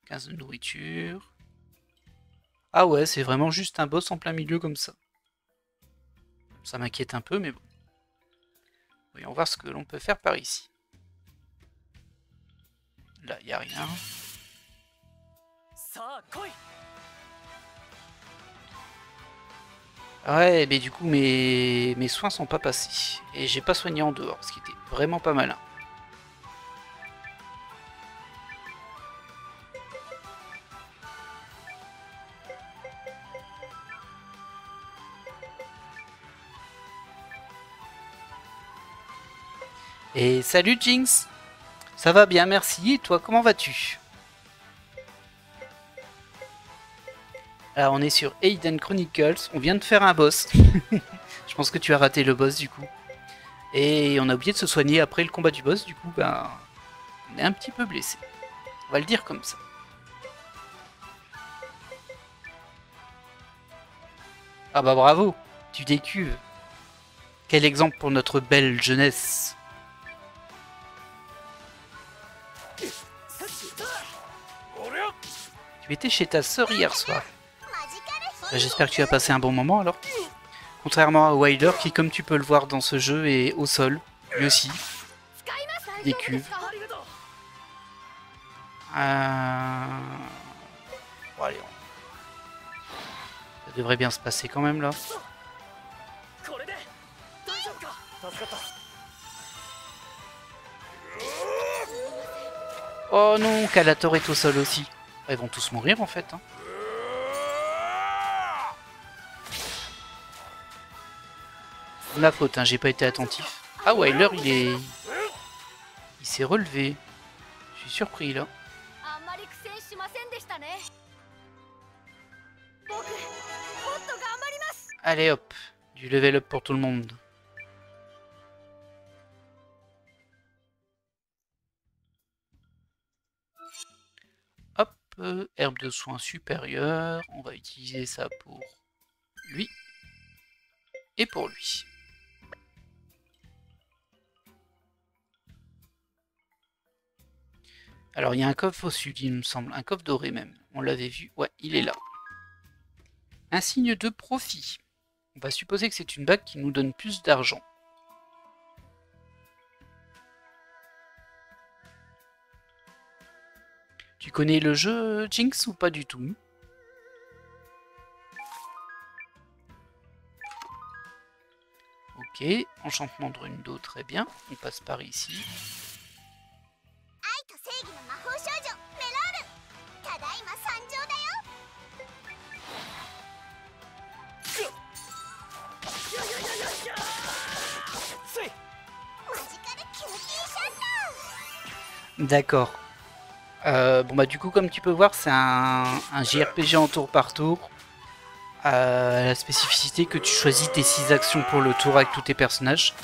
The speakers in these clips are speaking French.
15 de nourriture. Ah ouais, c'est vraiment juste un boss en plein milieu comme ça. Ça m'inquiète un peu, mais bon. Voyons voir ce que l'on peut faire par ici. Là, il n'y a rien. Ouais, mais du coup, mes soins sont pas passés. Et j'ai pas soigné en dehors, ce qui était vraiment pas malin. Et salut Jinx! Ça va bien, merci. Et toi, comment vas-tu? Alors, on est sur Aiden Chronicles. On vient de faire un boss. Je pense que tu as raté le boss du coup. Et on a oublié de se soigner après le combat du boss. Du coup, ben, on est un petit peu blessé. On va le dire comme ça. Ah bah bravo, tu décuves. Quel exemple pour notre belle jeunesse. Tu étais chez ta sœur hier soir. J'espère que tu as passé un bon moment alors. Contrairement à Wilder qui, comme tu peux le voir dans ce jeu, est au sol. Lui aussi. Des cuves. Bon, allez, ça devrait bien se passer quand même là. Oh non, Calator est au sol aussi. Ils vont tous mourir en fait. Hein. C'est ma faute, hein, j'ai pas été attentif. Ah Wilder il s'est relevé. Je suis surpris là. Allez hop, du level up pour tout le monde. Hop, herbe de soins supérieure. On va utiliser ça pour lui. Et pour lui. Alors il y a un coffre au sud, il me semble. Un coffre doré même. On l'avait vu. Ouais, il est là. Un signe de profit. On va supposer que c'est une bague qui nous donne plus d'argent. Tu connais le jeu, Jinx, ou pas du tout? Ok, enchantement de rune d'eau, très bien. On passe par ici. D'accord. Bon bah du coup comme tu peux voir c'est un JRPG en tour par tour. La spécificité que tu choisis tes 6 actions pour le tour avec tous tes personnages.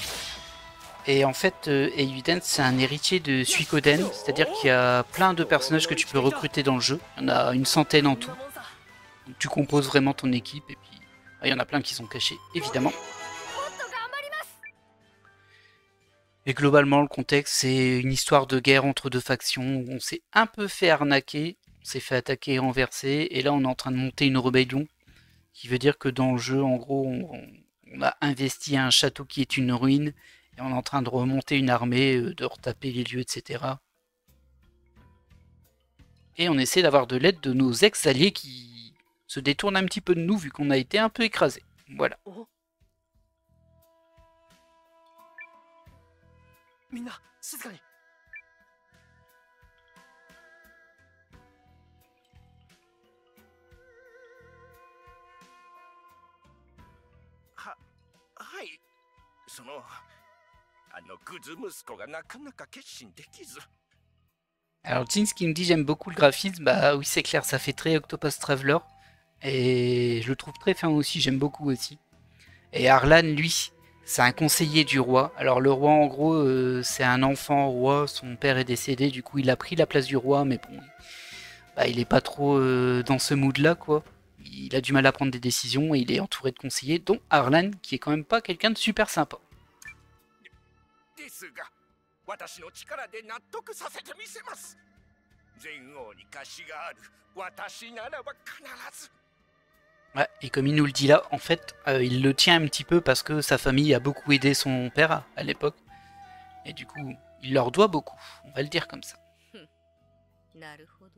Et en fait Eiyuden c'est un héritier de Suikoden, c'est-à-dire qu'il y a plein de personnages que tu peux recruter dans le jeu. Il y en a une centaine en tout. Donc, tu composes vraiment ton équipe et puis il y en a plein qui sont cachés évidemment. Et globalement, le contexte, c'est une histoire de guerre entre deux factions où on s'est un peu fait arnaquer, on s'est fait attaquer et renverser, et là on est en train de monter une rébellion, qui veut dire que dans le jeu, en gros, on a investi un château qui est une ruine, et on est en train de remonter une armée, de retaper les lieux, etc. Et on essaie d'avoir de l'aide de nos ex-alliés qui se détournent un petit peu de nous vu qu'on a été un peu écrasés. Voilà. Alors Jinx qui nous dit j'aime beaucoup le graphisme, bah oui c'est clair, ça fait très Octopus Traveler. Et je le trouve très fin aussi, j'aime beaucoup aussi. Et Arlan, lui, c'est un conseiller du roi. Alors le roi, en gros, c'est un enfant roi, son père est décédé, du coup il a pris la place du roi, mais bon, bah, il est pas trop dans ce mood-là, quoi. Il a du mal à prendre des décisions et il est entouré de conseillers, dont Arlan, qui est quand même pas quelqu'un de super sympa. Ouais, et comme il nous le dit là, en fait, il le tient un petit peu parce que sa famille a beaucoup aidé son père à l'époque. Et du coup, il leur doit beaucoup, on va le dire comme ça. なるほど。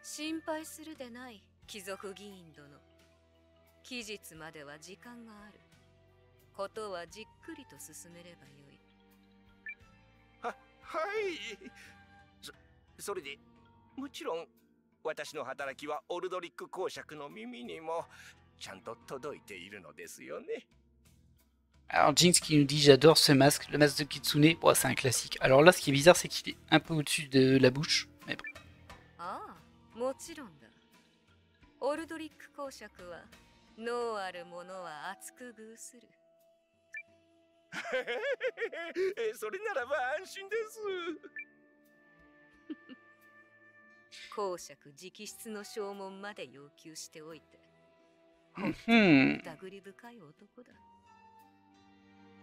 心配するでない、貴族議員殿。期日までは時間がある。ことはじっくりと進めればよい。はい。それで、もちろん私の働きはオルドリック公爵の耳にもちゃんと届いているのですよね。Alors Jinx qui nous dit j'adore ce masque, le masque de Kitsune, bon, c'est un classique. Alors là ce qui est bizarre c'est qu'il est un peu au-dessus de la bouche, mais bon. ああ、もちろんだ。オルドリック公爵は脳ある者は厚く遇する。それならば安心です。公爵直筆の証文まで要求しておいて。疑り深い男だ。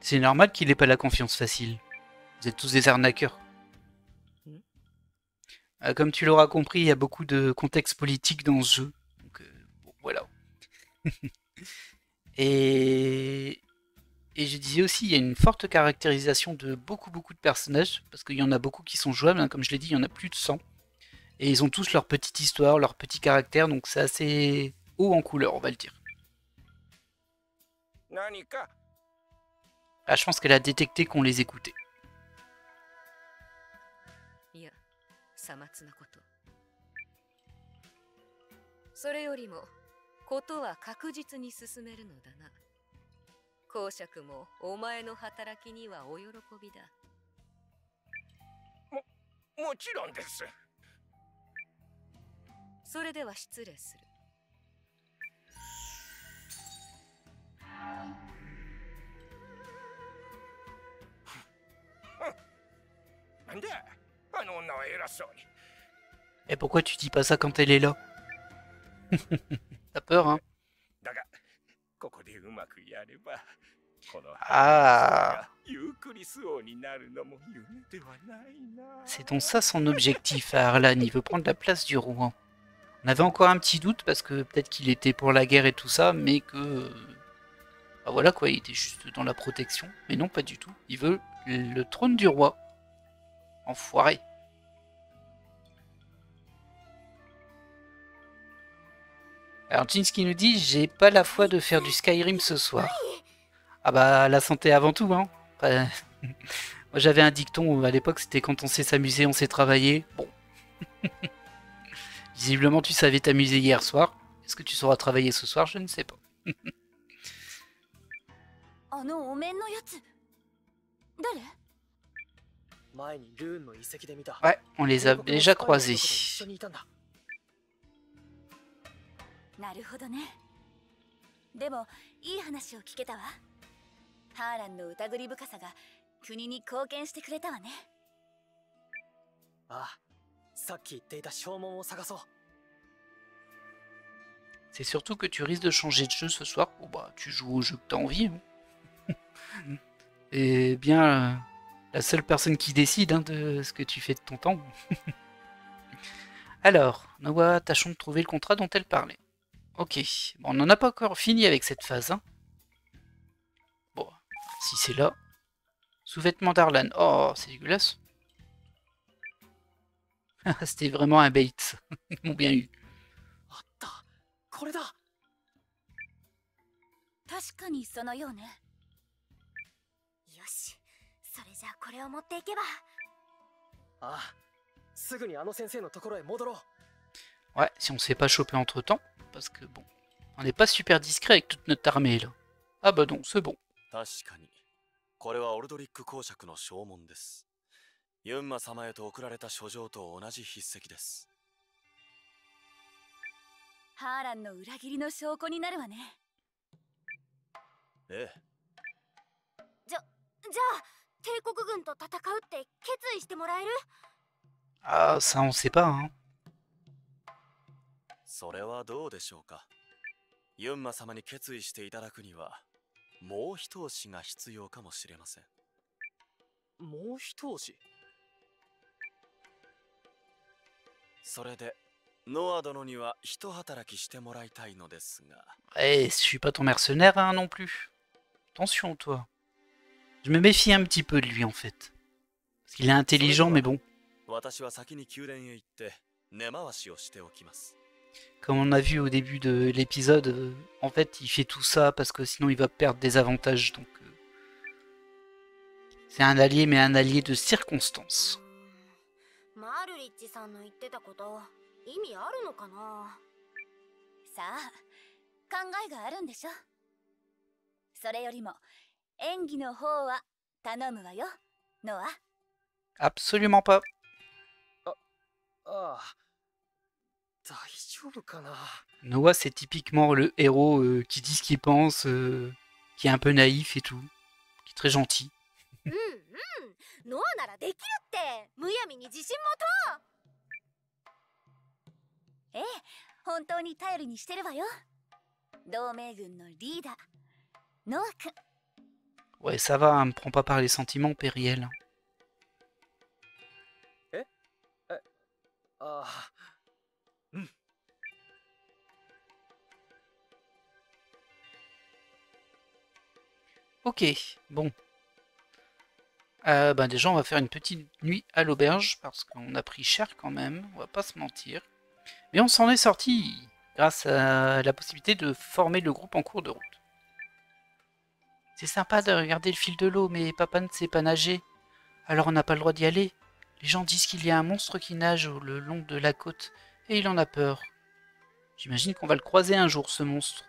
C'est normal qu'il ait pas la confiance facile. Vous êtes tous des arnaqueurs. Comme tu l'auras compris, il y a beaucoup de contexte politique dans ce jeu. Donc bon, voilà. Et je disais aussi, il y a une forte caractérisation de beaucoup de personnages, parce qu'il y en a beaucoup qui sont jouables, hein, comme je l'ai dit, il y en a plus de 100. Et ils ont tous leur petite histoire, leur petit caractère, donc c'est assez haut en couleur, on va le dire. Ah, je pense qu'elle a détecté qu'on les écoutait. いや、さまつなこと。それよりも、ことは確実に進めるのだな。公爵もお前の働きにはお喜びだ。もちろんです。それでは失礼する。Et pourquoi tu dis pas ça quand elle est là? T'as peur, hein? Ah, c'est donc ça son objectif à Arlan, il veut prendre la place du roi. On avait encore un petit doute parce que peut-être qu'il était pour la guerre et tout ça, mais que... Bah voilà quoi, il était juste dans la protection. Mais non, pas du tout. Il veut le trône du roi. Enfoiré. Alors Jinski nous dit, j'ai pas la foi de faire du Skyrim ce soir. Ah bah la santé avant tout, hein. Après, moi j'avais un dicton à l'époque, c'était quand on sait s'amuser, on sait travailler. Bon. Visiblement tu savais t'amuser hier soir. Est-ce que tu sauras travailler ce soir? Je ne sais pas. Ouais, on les a déjà croisés. なるほどね。でもいい話を聞けたわ。ハーランの疑り深さが国に貢献してくれたわね。ああ、さっき言っていた証文を探そう。 C'est surtout que tu risques de changer de jeu ce soir. Bon bah tu joues au jeu que t'as envie. Hein. Et bien la seule personne qui décide hein, de ce que tu fais de ton temps. Alors, Noah, tâchons de trouver le contrat dont elle parlait. Ok, bon, on n'en a pas encore fini avec cette phase. Hein. Bon, si c'est là. Sous-vêtements d'Arlan. Oh, c'est dégueulasse. C'était vraiment un bait. Ils m'ont bien eu. これだ。確かにそのようね。よし、それじゃあこれを持っていけば。ああ、すぐにあの先生のところへ戻ろう。 Ouais, si on ne se fait pas choper entre temps, parce que bon, on n'est pas super discret avec toute notre armée là. Ah bah donc, c'est bon. 確かに、これはオルドリック公爵の証文です。ユンマ様へと送られた書状と同じ筆跡です。 ハーランの裏切りの証拠になるわね。ええ。じゃあ帝国軍と戦うって決意してもらえる？ Ah, ça on sait pas, hein. それはどうでしょうか。ユンマ様に決意していただくには、もう一押しが必要かもしれません。もう一押し？それでノア殿には一働きしてもらいたいのですが。Eh, je suis pas ton mercenaire hein, non plus. Attention toi. Je me méfie un petit peu de lui en fait. Parce qu'il est intelligent mais bon. 私は先に宮殿へ行って根回しをしておきます。 Comme on a vu au début de l'épisode, en fait il fait tout ça parce que sinon il va perdre des avantages. Donc c'est un allié mais un allié de circonstance. マルリッチさんの言ってたこと意味あるのかな。さあ考えがあるんでしょ。それよりも演技の方は頼むわよノア。 Absolument pas. ああ、大丈夫かな。 Noah c'est typiquement le héros qui dit ce qu'il pense, qui est un peu naïf et tout, qui est très gentil. うんうん、ノアならできるってむやみに自信持とう。ええ、本当に頼りにしてるわよ。同盟軍のリーダーノア君。 Ouais ça va, hein, me prends pas par les sentiments Périel. ああ、Ok, bon. Ben déjà on va faire une petite nuit à l'auberge parce qu'on a pris cher quand même, on va pas se mentir. Mais on s'en est sorti grâce à la possibilité de former le groupe en cours de route. C'est sympa de regarder le fil de l'eau, mais papa ne sait pas nager. Alors on n'a pas le droit d'y aller. Les gens disent qu'il y a un monstre qui nage le long de la côte et il en a peur. J'imagine qu'on va le croiser un jour ce monstre.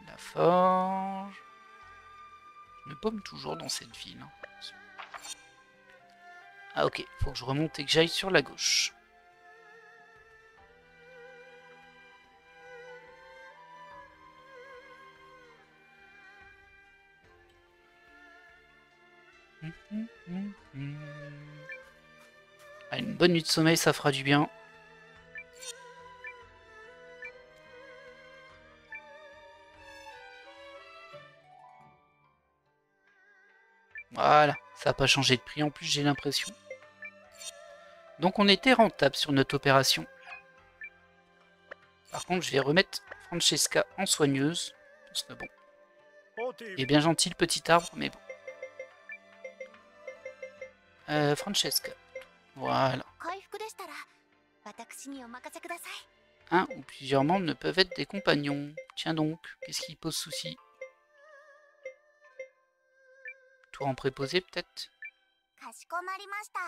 La forge... Je me paume toujours dans cette ville. Ah ok, faut que je remonte et que j'aille sur la gauche. Ah, une bonne nuit de sommeil, ça fera du bien. Voilà, ça n'a pas changé de prix en plus, j'ai l'impression. Donc on était rentable sur notre opération. Par contre, je vais remettre Francesca en soigneuse. Parce que bon, il est bien gentil le petit arbre, mais bon. Francesca. Voilà. 回復でしたら私にお任せください。 Un ou plusieurs membres ne peuvent être des compagnons. Tiens donc, qu'est-ce qui pose souci? Tour en préposé peut-être? かしこまりました。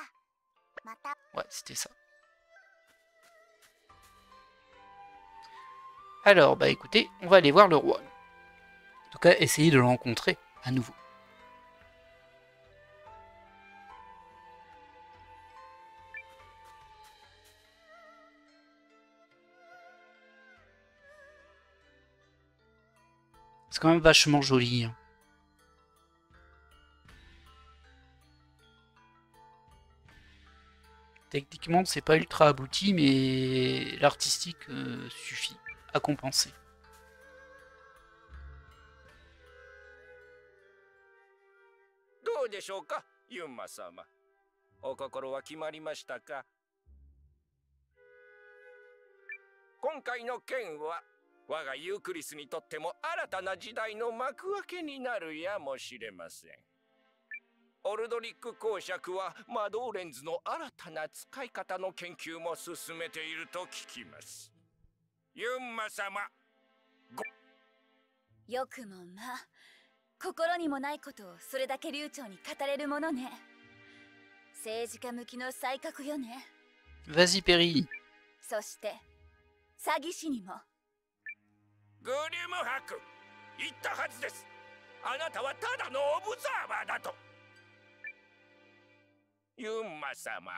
また。 Ouais, c'était ça. Alors, bah écoutez, on va aller voir le roi. En tout cas, essayer de le rencontrer à nouveau. C'est quand même vachement joli. Hein. Techniquement, c'est pas ultra abouti, mais l'artistique suffit à compenser.どうでしょうか、ユンマ様。お心は決まりましたか。今回の件は我がユークリスにとっても新たな時代の幕開けになるやもしれません。オルドリック公爵は魔導レンズの新たな使い方の研究も進めていると聞きます。ユンマ様、よくもまあ、心にもないことをそれだけ流暢に語れるものね。政治家向きの才覚よね。 Vas-y, Perry. そして詐欺師にも。グリムハク、言ったはずです。あなたはただのオブザーバーだと。ユンマ様、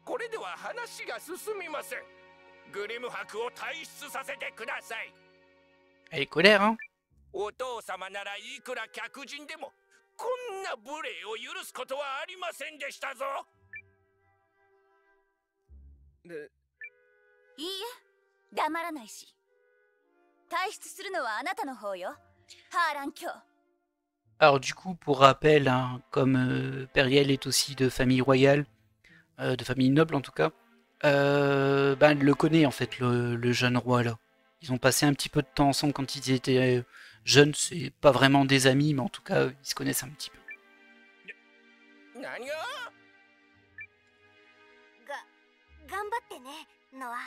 これでは話が進みません。グリムハクを退出させてください。 Elle est colère, hein? お父様ならいくら客人でもこんな無礼を許すことはありませんでしたぞ。で、いいえ、黙らないし。退出するのはあなたの方よ、ハーラン卿。 Alors du coup, pour rappel, hein, comme Periel est aussi de famille royale, de famille noble en tout cas, Ben, elle le connaît en fait, le jeune roi là. Ils ont passé un petit peu de temps ensemble quand ils étaient jeunes. C'est pas vraiment des amis, mais en tout cas, ils se connaissent un petit peu. 何が頑張ってねノア。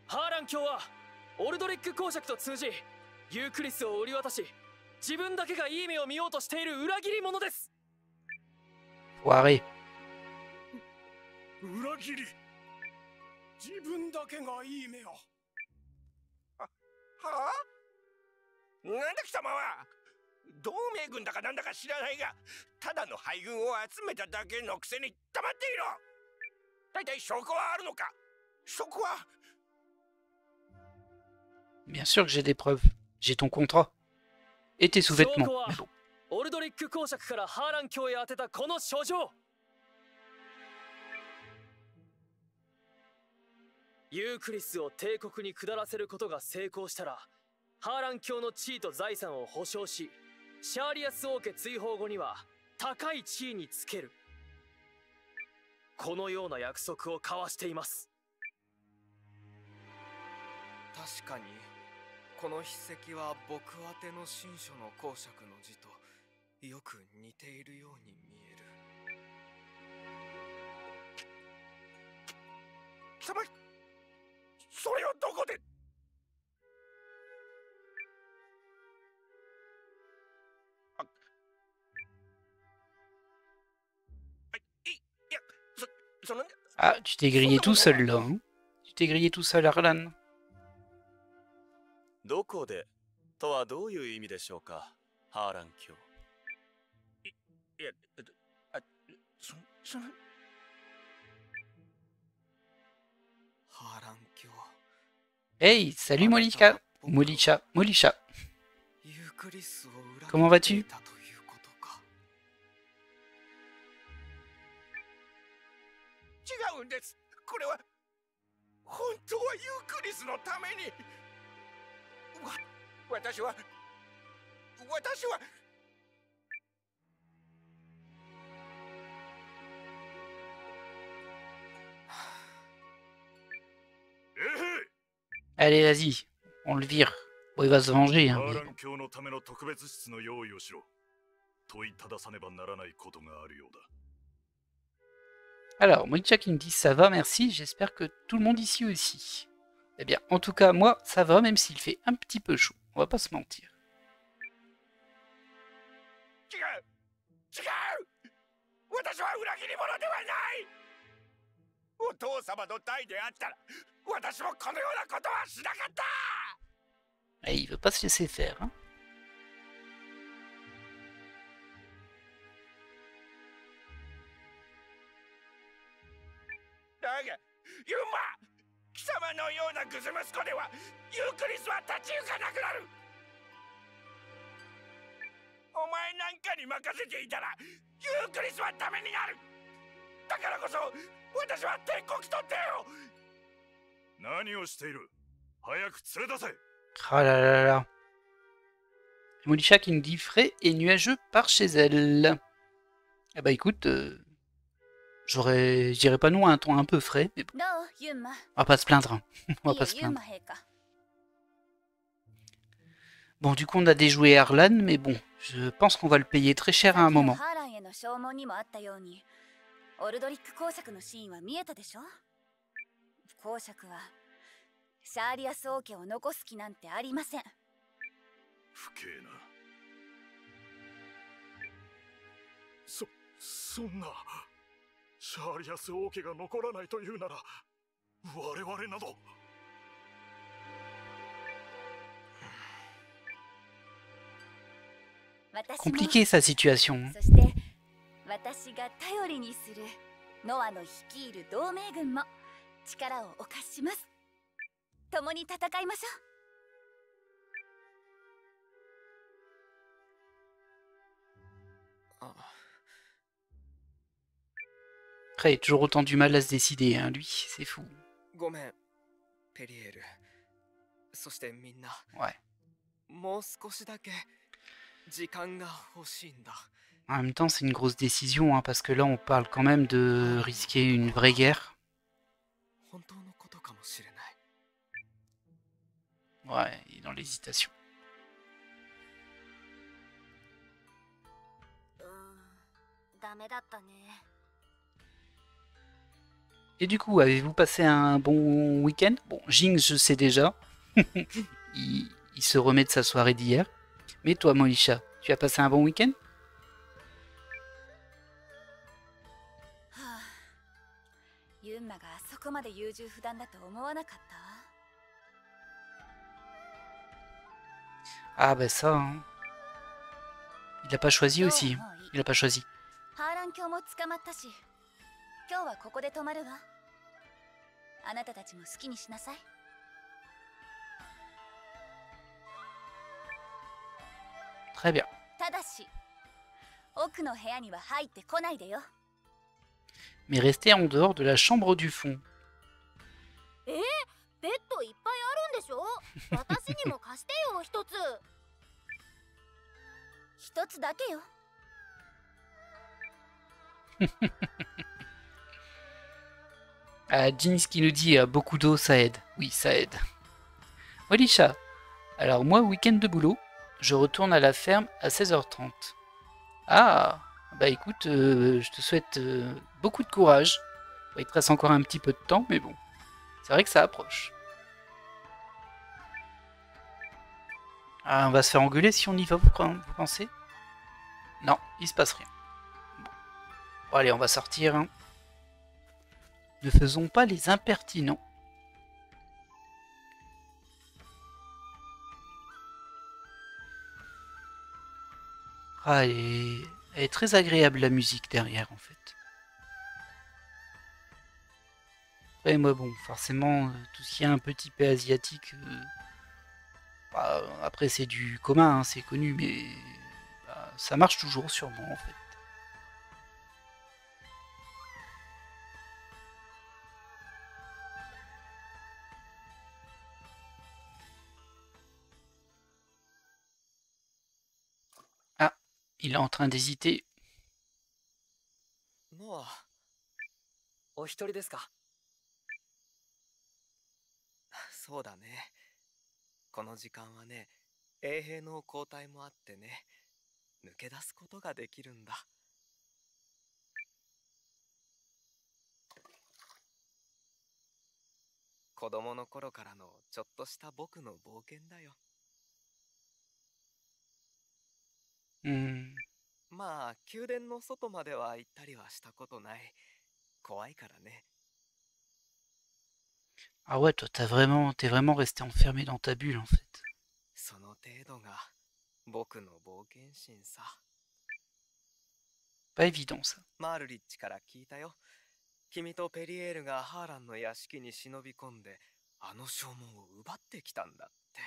ハーラン卿はオルドリック公爵と通じユークリスを売り渡し、自分だけがいい目を見ようとしている裏切り者です。 Foiré. 裏切り自分だけがいい目をはあなんだ貴様は同盟軍だかなんだか知らないがただの敗軍を集めただけのくせに黙っていろ。大体証拠はあるのか。証拠は Bien sûr que j'ai des preuves. J'ai ton contrat. Et tes sous-vêtements. Mais bon. オルドリック公爵からハーラン卿へ宛てたこの書状。ユークリスを帝国に下らせることが成功したら、ハーラン卿の地位と財産を保証し、シャーリアス王家追放後には高い地位につける。このような約束を交わしています。確かにこの筆跡は僕宛ての新書の公爵の字とよく似ているように見える。貴様それをどこでAh, tu t'es grillé tout seul là. Hein, tu t'es grillé tout seul, Arlan. どこでとはどういう意味でしょうか、ハーラン卿。いやそのハーラン卿。 Hey, salut Molika. Molisha. ユークリスを裏 Comment 切って vas-tu? いたということか。違うんです。これは本当はユークリスのために私はAllez, vas-y. On le vire. Bon, il va se venger. Hein, ハー mais ラ bon. ン卿のための特別室の用意をしろ。問いたださねばならないことがあるようだ。 Alors, Molika qui me dit ça va, merci. J'espère que tout le monde ici aussi. Eh bien, en tout cas, moi, ça va, même s'il fait un petit peu chaud. On va pas se mentir. 違う私は裏切り者ではない。お父様の代であったら私もこのようなことはしなかった。 Et il veut pas se laisser faire. Hein. だがユンマ貴様のようなグズ息子ではユークリスは立ち行かなくなる。お前なんかに任せていたらユークリスはダメになる。だからこそ私は天国取ってよ。何をしている。早く連れ出せ。 Ah là là là. Molisha qui me dit frais et nuageux par chez elle. Eh bah écoute, je dirais pas non à un ton un peu frais, mais bon, どうユンマ。 on va pas se plaindre. Hein. On va いい pas よ se ユン plaindre. マ陛下。 Bon, du coup, on a déjoué Arlan, mais bon, je pense qu'on va le payer très cher à un さっきの moment. ハーランへの証文にもあったように、オルドリック公爵の真意は見えたでしょ。公爵はシャーリアス王家を残す気なんてありません。不敬な。そんな。シャーリアス王家が残らないというなら我々など。 私も Compliqué sa situation. Hein. そして私が頼りにするノアの率いる同盟軍も力をお貸しします。共に戦いましょう。あ、 Après, il a toujours autant du mal à se décider, hein, lui, c'est fou. ごめん、ペリエール。そしてみんな。 Ouais. もう少しだけ時間が欲しいんだ。En même temps, c'est une grosse décision, hein, parce que là, on parle quand même de risquer une vraie guerre. 本当のことかもしれない。 Ouais, il est dans l'hésitation. ダメだったね。 Et du coup, avez-vous passé un bon week-end? Bon, Jinx, je sais déjà. il se remet de sa soirée d'hier. Mais toi, Molisha, tu as passé un bon week-end? はあ、ユンマがそこまで優柔不断だと思わなかった。 Ah bah ça, hein. Il a pas choisi aussi. Il a pas choisi. ハーラン卿も捕まったし、今日はここで泊まるわ。あなたたちも好きにしなさい。 Très bien. ただし、奥の部屋には入ってこないでよ。 Mais restez en dehors de la chambre du fond. ベッドいっぱいあるんでしょ。私にも貸してよ、一つ。一つだけよ。 Jinx qui nous dit beaucoup d'eau, ça aide. Oui, ça aide. Molisha, alors moi, week-end de boulot, je retourne à la ferme à 16h30. Ah, bah écoute, je te souhaite beaucoup de courage. Il te reste encore un petit peu de temps, mais bon, c'est vrai que ça approche. Ah, on va se faire engueuler si on y va, vous pensez? Non, il se passe rien. Bon, allez, on va sortir. Hein. Ne faisons pas les impertinents. Ah, elle est très agréable la musique derrière en fait. Après moi bon, forcément tout ce qui est un petit peu asiatique, bah, après c'est du commun, hein, c'est connu, mais bah, ça marche toujours sûrement en fait. Il est en train d'hésiter. ノア、お一人ですか？そうだね。この時間はね、衛兵の交代もあってね、抜け出すことができるんだ。子供の頃からのちょっとした僕の冒険だよ。 まあ、宮殿の外までは行ったりはしたことない。怖いからね。 Ah ouais, toi t'es vraiment resté enfermé dans ta bulle en fait. その程度が僕の冒険心さ。 Pas évident ça. マールリッチから聞いたよ。君とペリエールがハーランの屋敷に忍び込んで、あの証文を奪ってきたんだって。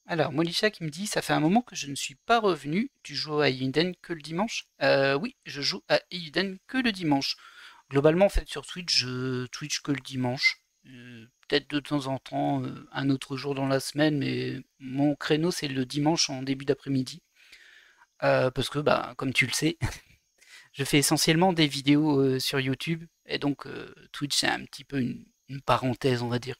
Alors, Molisha qui me dit, ça fait un moment que je ne suis pas revenu. Tu joues à Eiyuden que le dimanche? Oui, je joue à Eiyuden que le dimanche. Globalement, en fait, sur Twitch, je Twitch que le dimanche. Peut-être de temps en temps, un autre jour dans la semaine, mais mon créneau, c'est le dimanche en début d'après-midi. Parce que, bah, comme tu le sais, je fais essentiellement des vidéos sur YouTube. Et donc, Twitch, c'est un petit peu une parenthèse, on va dire.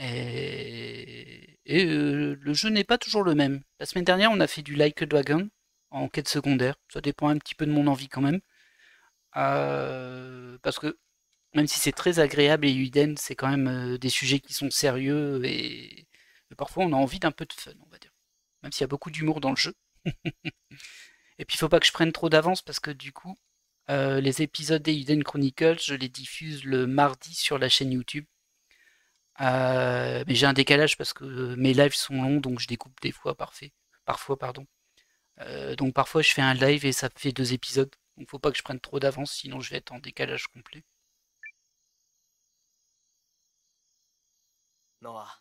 Et le jeu n'est pas toujours le même. La semaine dernière, on a fait du Like a Dragon en quête secondaire. Ça dépend un petit peu de mon envie quand même. Parce que même si c'est très agréable et Eiyuden, c'est quand même des sujets qui sont sérieux et parfois on a envie d'un peu de fun, on va dire. Même s'il y a beaucoup d'humour dans le jeu. Et puis il faut pas que je prenne trop d'avance parce que du coup, les épisodes d'Eiyuden Chronicles, je les diffuse le mardi sur la chaîne YouTube. Mais j'ai un décalage parce que mes lives sont longs, donc je découpe des fois parfois, pardon. Donc parfois je fais un live et ça fait 2 épisodes. Donc faut pas que je prenne trop d'avance, sinon je vais être en décalage complet. ノア、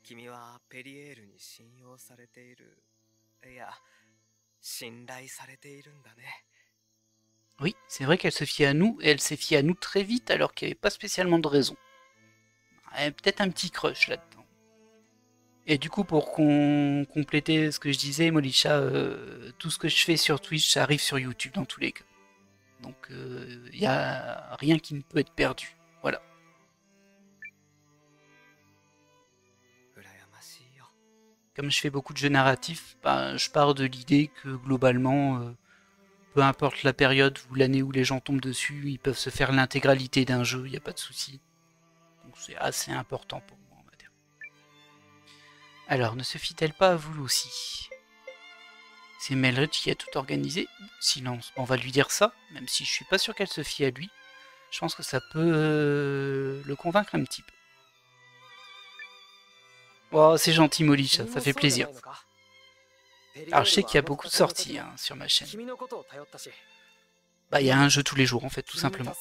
君はペリエールに信用されている。いや、信頼されているんだね。 Oui, c'est vrai qu'elle se fie à nous, et elle s'est fiée à nous très vite alors qu'il n'y avait pas spécialement de raison. Peut-être un petit crush là-dedans. Et du coup, pour compléter ce que je disais, Molisha, tout ce que je fais sur Twitch, ça arrive sur YouTube dans tous les cas. Donc, il n'y a rien qui ne peut être perdu. Voilà. Comme je fais beaucoup de jeux narratifs, ben, je pars de l'idée que globalement, peu importe la période ou l'année où les gens tombent dessus, ils peuvent se faire l'intégralité d'un jeu, il n'y a pas de souci. Donc c'est assez important pour moi, on va dire. Alors, ne se fit-elle pas à vous aussi? C'est Melrich qui a tout organisé. Silence. On va lui dire ça, même si je suis pas sûr qu'elle se fie à lui. Je pense que ça peut le convaincre un petit peu. Oh, c'est gentil, Molisha, ça fait plaisir. Alors, je sais qu'il y a beaucoup de sorties hein, sur ma chaîne. Bah, il y a un jeu tous les jours, en fait, tout simplement.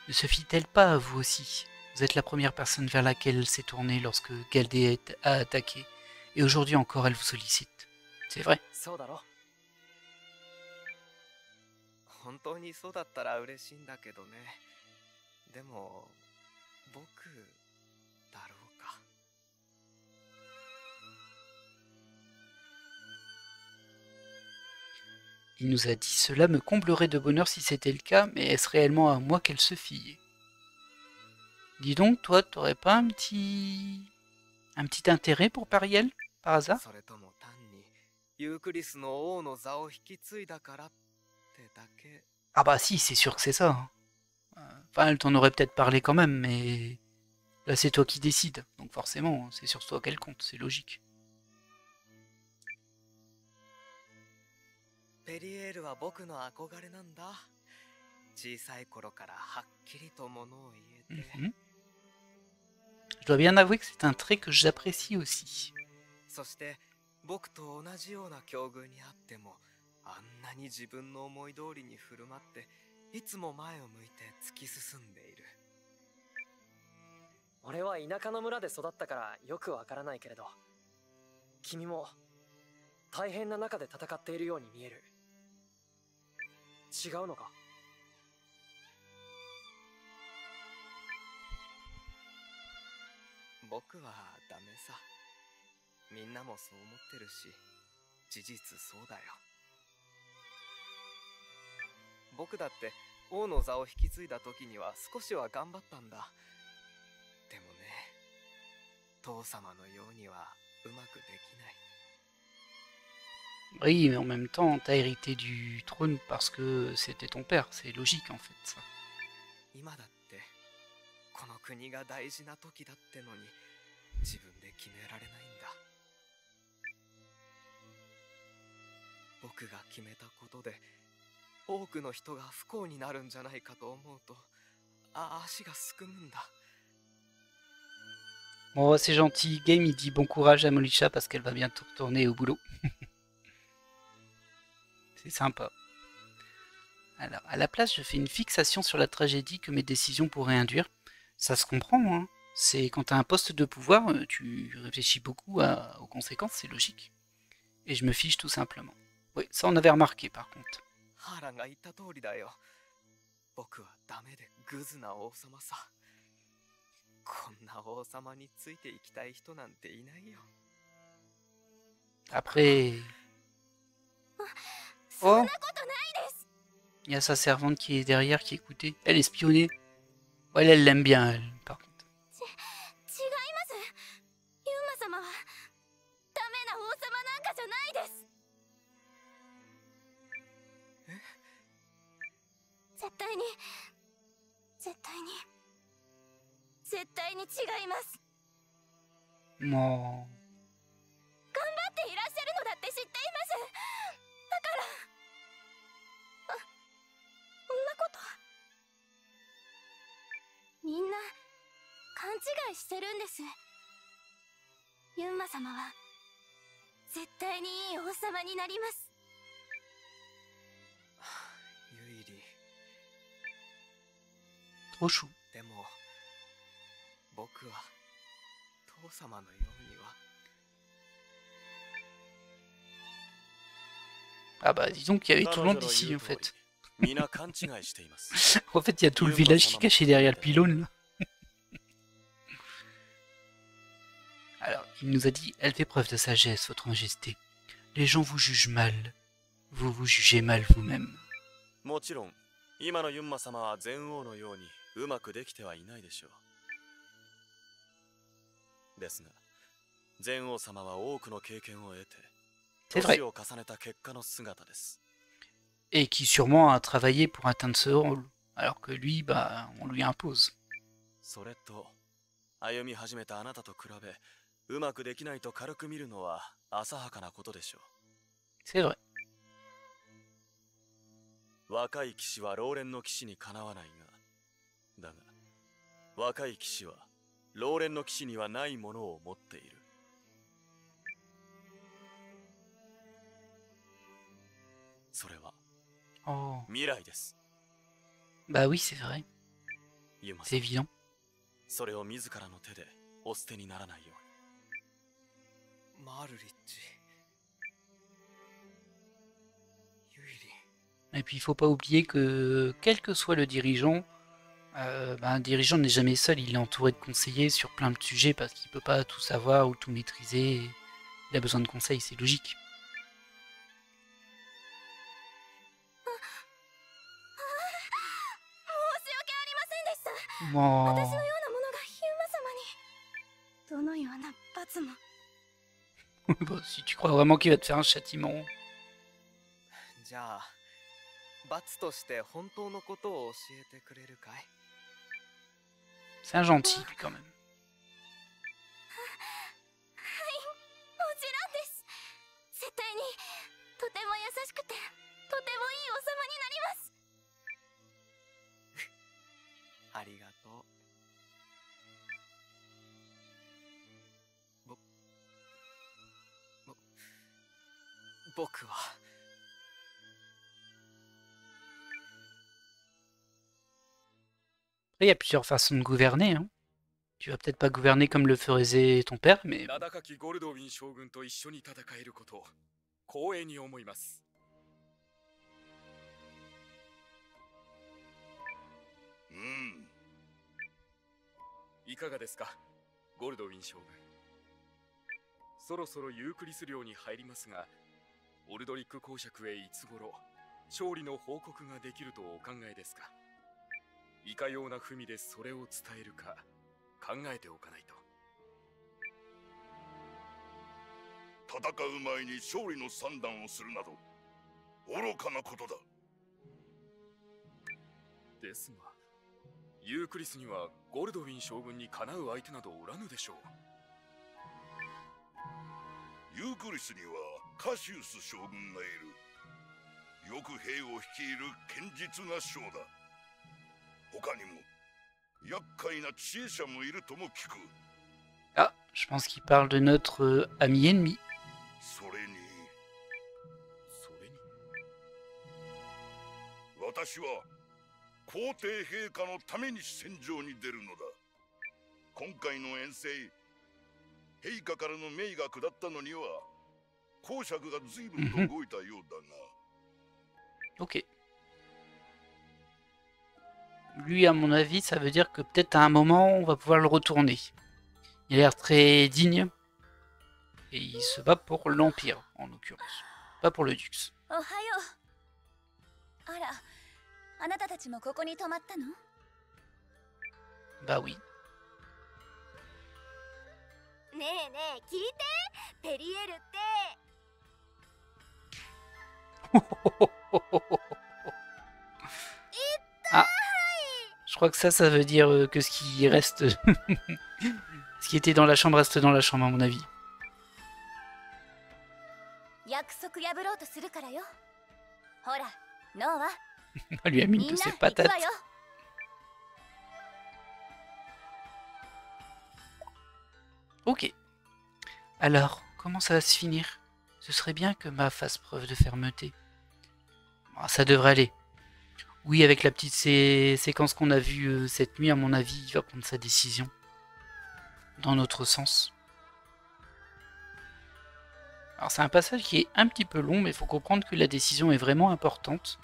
Ne se fit-elle pas à vous aussi? Vous êtes la première personne vers laquelle elle s'est tournée lorsque Galdée a attaqué. Et aujourd'hui encore, elle vous sollicite. C'est vrai. 本当にそうだったら嬉しいんだけどね。でも僕だろうか。Il nous a dit cela me comblerait de bonheur si c'était le cas, mais est-ce réellement à moi qu'elle se fiait? Dis donc, toi, t'aurais pas un petit intérêt pour Pariel, par hasard? それとも単にユークリスの王の座を引き継いだからってだけ。 Ah bah si, c'est sûr que c'est ça. Hein. Enfin, elle t'en aurait peut-être parlé quand même, mais là c'est toi qui décides. Donc forcément, c'est sur toi qu'elle compte, c'est logique. ペリエールは僕の憧れなんだ。小さい頃からはっきりとものを言えて。Je dois bien avouer que c'est un trait que j'apprécie aussi. そして僕と同じような境遇にあっても、あんなに自分の思い通りに振る舞って、いつも前を向いて突き進んでいる。俺は田舎の村で育ったからよくわからないけれど、君も大変な中で戦っているように見える。違うのか？僕はダメさ。みんなもそう思ってるし、事実そうだよ。僕だって王の座を引き継いだ時には少しは頑張ったんだ。でもね、父様のようにはうまくできない。 Oui, mais en même temps, t'as hérité du trône parce que c'était ton père, c'est logique en fait ça. 今だってこの国が大事な時だってのに自分で決められないんだ。僕が決めたことで多くの人が不幸になるんじゃないかと思うと、足がすくむんだ。 Bon, c'est gentil. Game, il dit bon courage à Molisha parce qu'elle va bientôt retourner au boulot. C'est sympa. Alors, à la place, je fais une fixation sur la tragédie que mes décisions pourraient induire. Ça se comprend, hein. C'est quand t'as un poste de pouvoir, tu réfléchis beaucoup aux conséquences, c'est logique. Et je me fiche tout simplement. Oui, ça on avait remarqué par contre. ハーランが言った通りだよ。僕はダメでグズな王様さ。こんな王様についていきたい人なんていないよ。 Après... Oh, il y a sa servante qui est derrière, qui écoutait. Elle espionnait. Ouais, elle l'aime bien, elle, par contre. 違います。ユンマ様はダメな王様なんかじゃないです。絶対に違います。 Oh. 頑張っていらっしゃるのだって知っています。だからそんなことみんな勘違いしてるんです。ユンマ様は絶対にいい王様になります。ユイリ。 Trop chou. でも僕は父様のようには。 Ah bah disons qu'il y avait tout le monde ici en fait. みんな勘違いしています。 En fait, il y a tout le village qui est caché derrière le pylône là. Alors, il nous a dit, elle fait preuve de sagesse, votre majesté. Les gens vous jugent mal. Vous vous jugez mal vous-même. もちろん今のユンマ様は禅王のようにうまくできてはいないでしょう。ですが禅王様は多くの経験を得て C'est vrai. 年を重ねた結果の姿です。 Et qui sûrement a travaillé pour atteindre ce rôle. Alors que lui, bah, on lui impose. それと歩み始めたあなたと比べうまくできないと軽く見るのは浅はかなことでしょ C'est vrai. う。若い騎士は老練の騎士にかなわないが、だが若い騎士は老練の騎士にはないものを持っている。それは Oh. 未来です。 Bah oui, c'est vrai. ユマ C'est 様、 évident. それを自らの手でお捨てにならないように。マルリッチ。ユイリン。 Et puis il faut pas oublier que quel que soit le dirigeant, un dirigeant n'est jamais seul, il est entouré de conseillers sur plein de sujets parce qu'il peut pas tout savoir ou tout maîtriser. Il a besoin de conseils, c'est logique. 私のような Wow. ものがヒューマ様にどのような罰も Bah, si tu crois vraiment qu'il va te faire un châtiment. じゃあ罰として本当のことを教えてくれるかい？ C'est un gentil, lui, quand même. もちろんです。絶対にとても優しくてとてもいい王様になります。ありがとう。僕は Après, il y a plusieurs façons de gouverner. Hein. Tu vas peut-être pas gouverner comme le ferait ton père, mais 名高きゴルドウィン将軍と一緒に戦えることを光栄に思います。いかがですか、ゴルドウィン将軍。そろそろユークリス領に入りますが、オルドリック公爵へいつ頃勝利の報告ができるとお考えですか。いかような文でそれを伝えるか考えておかないと。戦う前に勝利の算段をするなど愚かなことだ。ですが、ユークリスにはゴルドウィン将軍にかなう相手などおらぬでしょう。ユークリスにはカシウス将軍がいる。よく兵を率いる堅実な将だ。他にも厄介な知恵者もいるとも聞く。 ah, je pense qu'il parle de notre ami ennemi. それに私は皇帝陛下のために戦場に出るのだ。今回の遠征、陛下からの命が下ったのには公爵が随分と動いたようだが。Ok. Lui, à mon avis, ça veut dire que peut-être à un moment, on va pouvoir le retourner. Il a l'air très digne. Et il se bat pour l'Empire, en l'occurrence. Pas pour le Dux. おはよう。あら、あなたたちもここに泊まったの？ Bah oui. ねえねえ、聞いて。ペリエルって。 Ah, je crois que ça veut dire que ce qui reste, ce qui était dans la chambre reste dans la chambre à mon avis. 約束破ろうとするからよ。ほら、ノーは On lui a mis み une ん de な ses 行くわ patates. よ。 Ok. Alors, comment ça va se finir? Ce serait bien que Ma fasse preuve de fermeté. Bon, ça devrait aller. Oui, avec la petite séquence qu'on a vue cette nuit, à mon avis, il va prendre sa décision. Dans notre sens. Alors c'est un passage qui est un petit peu long, mais il faut comprendre que la décision est vraiment importante.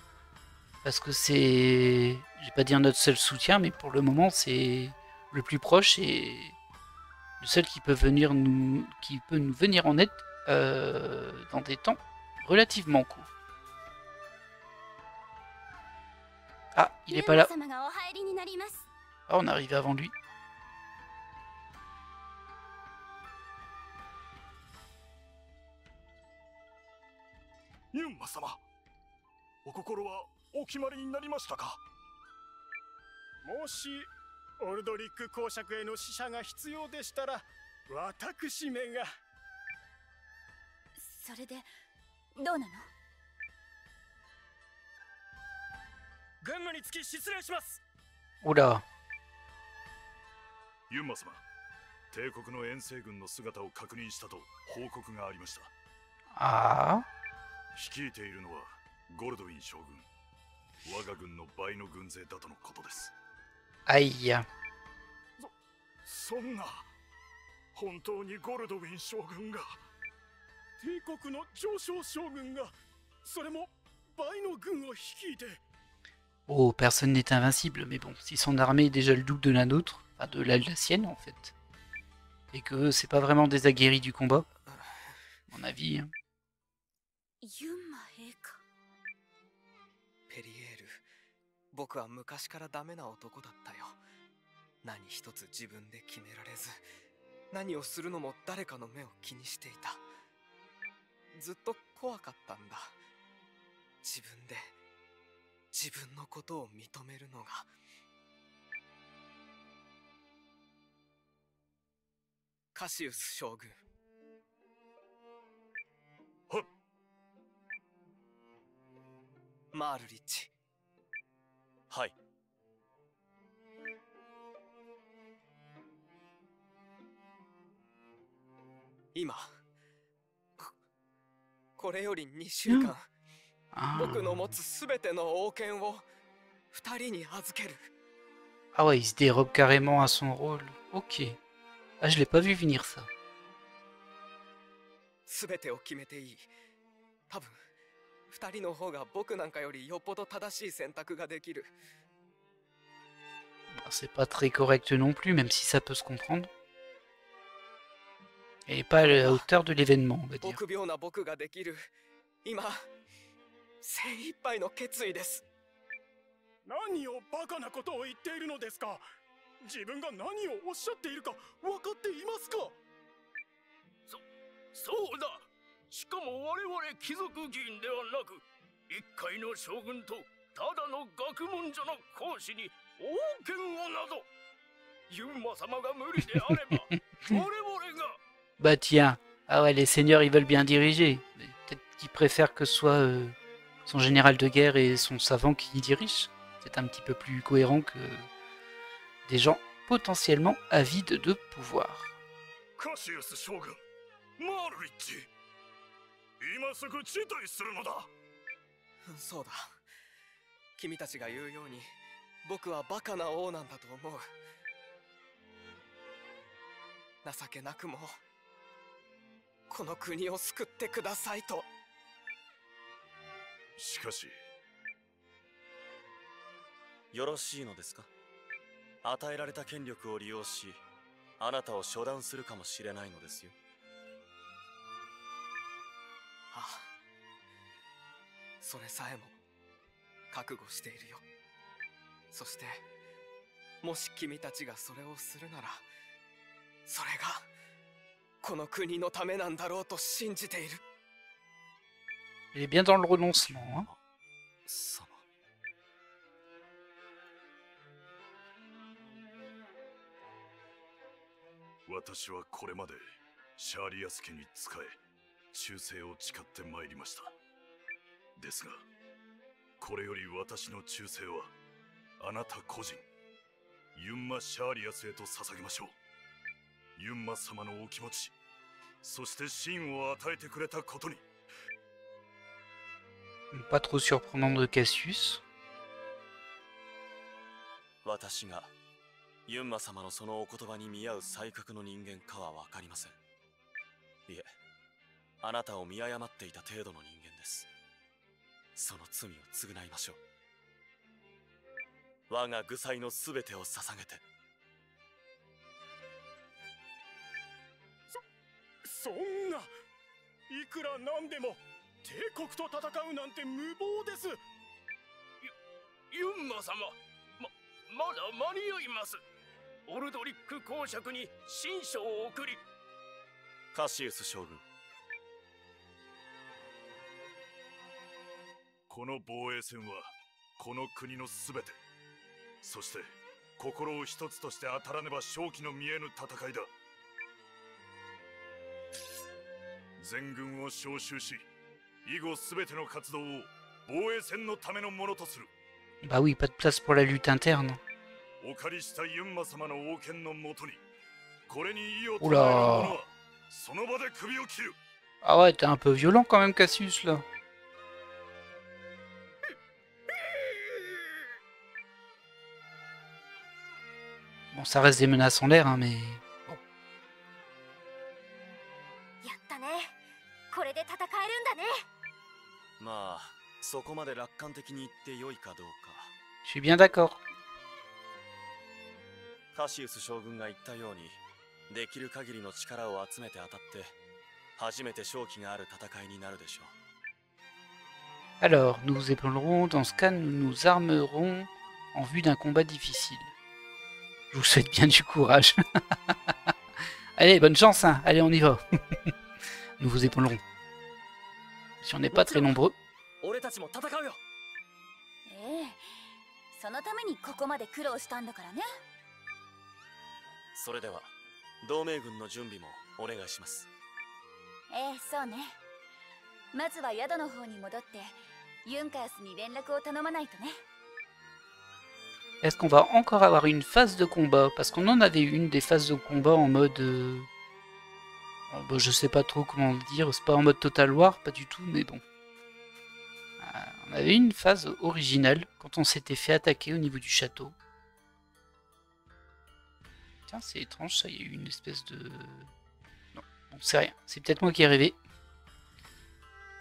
Parce que c'est, je vais pas dire notre seul soutien, mais pour le moment c'est le plus proche et Le seul qui peut nous venir en aide dans des temps relativement courts. Ah, il est pas là. Ah, on est arrivé avant lui. Yunma-sama, お心はお決まりになりましたか？もしオルドリック公爵への使者が必要でしたら、私めが。それでどうなの？軍務につき失礼します。Oula. ユンマ様、帝国の遠征軍の姿を確認したと報告がありました。Ah. 率いているのはゴルドウィン将軍。我が軍の倍の軍勢だとのことです。Aïe. そんな、本当にゴルドウィン将軍が、帝国の上昇将軍が、それも倍の軍を率いて。Oh, personne n'est invincible, mais bon, si son armée est déjà le double de la nôtre, enfin de la sienne en fait, et que c'est pas vraiment des aguerris du combat, à mon avis. Hein. ペリエール、僕は昔からダメな男だったよ。何一つ自分で決められず、何をするのも誰かの目を気にしていた。ずっと怖かったんだ。自分で自分のことを認めるのが。カシウス将軍。はっ。マールリッチ。はい。今これより2週間、僕の持つすべての王権を2人に預ける。Ah ouais, il se dérobe carrément à son rôle. Ok. Ah, je l'ai pas vu venir ça. すべてを決めていい。多分2人の方が僕なんかよりよっぽど正しい選択ができる。C'est pas très correct non plus, même si ça peut se comprendre. Elle n'est pas à la hauteur de l'événement, on va dire. 臆病な僕ができる。今、精一杯の決意です。何をバカなことを言っているのですか？自分が何をおっしゃっているか分かっていますか？そうだ。しかも我々貴族議員ではなく、一介の将軍とただの学問所の講師に王権をなど、ユンマ様が無理であれば我々が。Bah tiens, ah ouais, les seigneurs ils veulent bien diriger. Peut-être qu'ils préfèrent que ce soit son général de guerre et son savant qui dirige. C'est un petit peu plus cohérent que des gens potentiellement avides de pouvoir. カシウス将軍、マールリッチ、今すぐ辞退するのだ。そうだ。君たちが言うように、僕はバカな王なんだと思う。情けなくもこの国を救ってくださいと。しかし、よろしいのですか？与えられた権力を利用し、あなたを処断するかもしれないのですよ。ああ、それさえも覚悟しているよ。そしてもし君たちがそれをするなら、それがこの国のためなんだろうと信じている。Il est bien dans le renoncement, hein. 私はこれまでシャーリアス家に仕え、忠誠を誓ってまいりました。ですが、これより私の忠誠はあなた個人、ユンマ・シャーリアスへと捧げましょう。ユンマ様のお気持ち、そして真を与えてくれたことに。Pas trop surprenant de Cassius. 私がユンマ様のそのお言葉に見合う才覚の人間かは分かりません。いえ、あなたを見誤っていた程度の人間です。その罪を償いましょう。我が愚才のすべてを捧げて。そんな、いくらなんでも帝国と戦うなんて無謀です。ユンマ様、まだ間に合います。オルドリック公爵に親書を送り。カシウス将軍、この防衛戦はこの国のすべて、そして心を一つとして当たらねば勝機の見えぬ戦いだ。全軍を招集し、以後すべての活動を防衛戦のためのものとする。Bah oui, pas de place pour la lutte interne. お借りしたユンマ様の王権のもとに、これに意を唱える Oula. 者はその場で首を切る。 Ah ouais, t'es un peu violent quand même, Cassius, là. Bon, ça reste des menaces en l'air, hein, mais... Bon. やったね。これで戦えるんだね。まあそこまで楽観的に言って良いかどうか。 Je suis bien d'accord. カシウス将軍が言ったように、できる限りの力を集めて当たって初めて勝機がある戦いになるでしょう。 Alors, nous vous épaulerons. Dans ce cas, nous nous armerons en vue d'un combat difficile. Je vous souhaite bien du courage. Allez, bonne chance, hein. Allez, on y va. Nous vous épaulerons. Si on n'est pas très nombreux. 俺たちも戦うよ。ええ、そのためにここまで苦労したんだからね。それでは同盟軍の準備もお願いします。ええ、そうね。まずは宿の方に戻ってユンカヤスに連絡を頼まないとね。 Est-ce qu'on va encore avoir une phase de combat? Parce qu'on en avait une des phases de combat en mode... bon, je sais pas trop comment le dire, c'est pas en mode Total War, pas du tout, mais bon. On avait une phase originale quand on s'était fait attaquer au niveau du château. Tiens, c'est étrange ça, il y a eu une espèce de... Non, bon, c'est rien, c'est peut-être moi qui ai rêvé.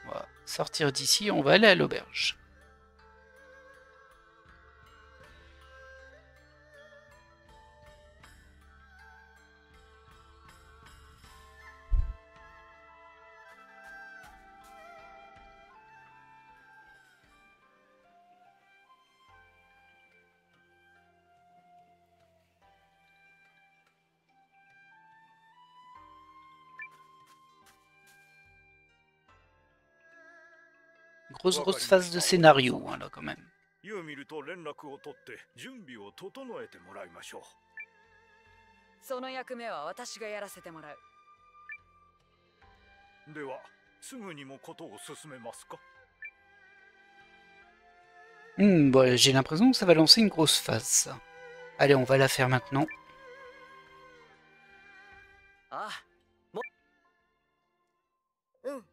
On va sortir d'ici et on va aller à l'auberge. Grosse phase de scénario, hein, là, quand même. ユーミルと連絡を取って準備を整えてもらいましょう。その役目は私がやらせてもらう。では、すぐにもことを進めますか？ Bon, j'ai l'impression que ça va lancer une grosse phase, ça. Allez, on va la faire maintenant. Ah. うんうん。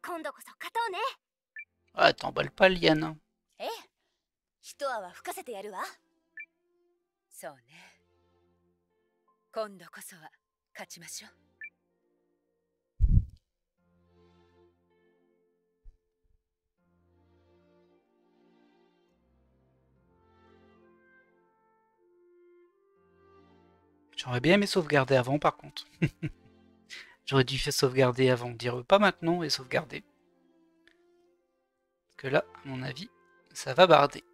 今度こそ勝とうね。 Ah, t'emballes pas, Liane. ええ。一泡吹かせてやるわ。そうね。今度こそは勝ちましょう。J'aurais bien aimé sauvegarder avant, par contre. J'aurais dû faire sauvegarder avant, dire pas maintenant et sauvegarder. Parce que là, à mon avis, ça va barder.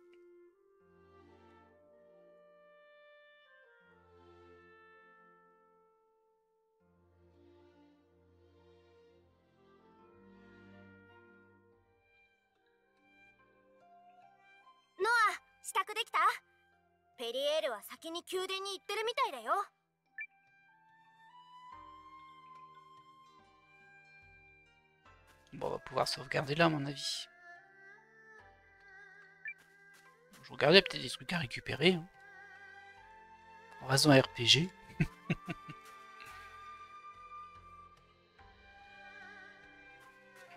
Noah, 支度できた？ペリエールは先に宮殿に行ってるみたいだよ。 Bon, on va pouvoir sauvegarder là, à mon avis. Je regardais peut-être des trucs à récupérer. Hein. En raison RPG.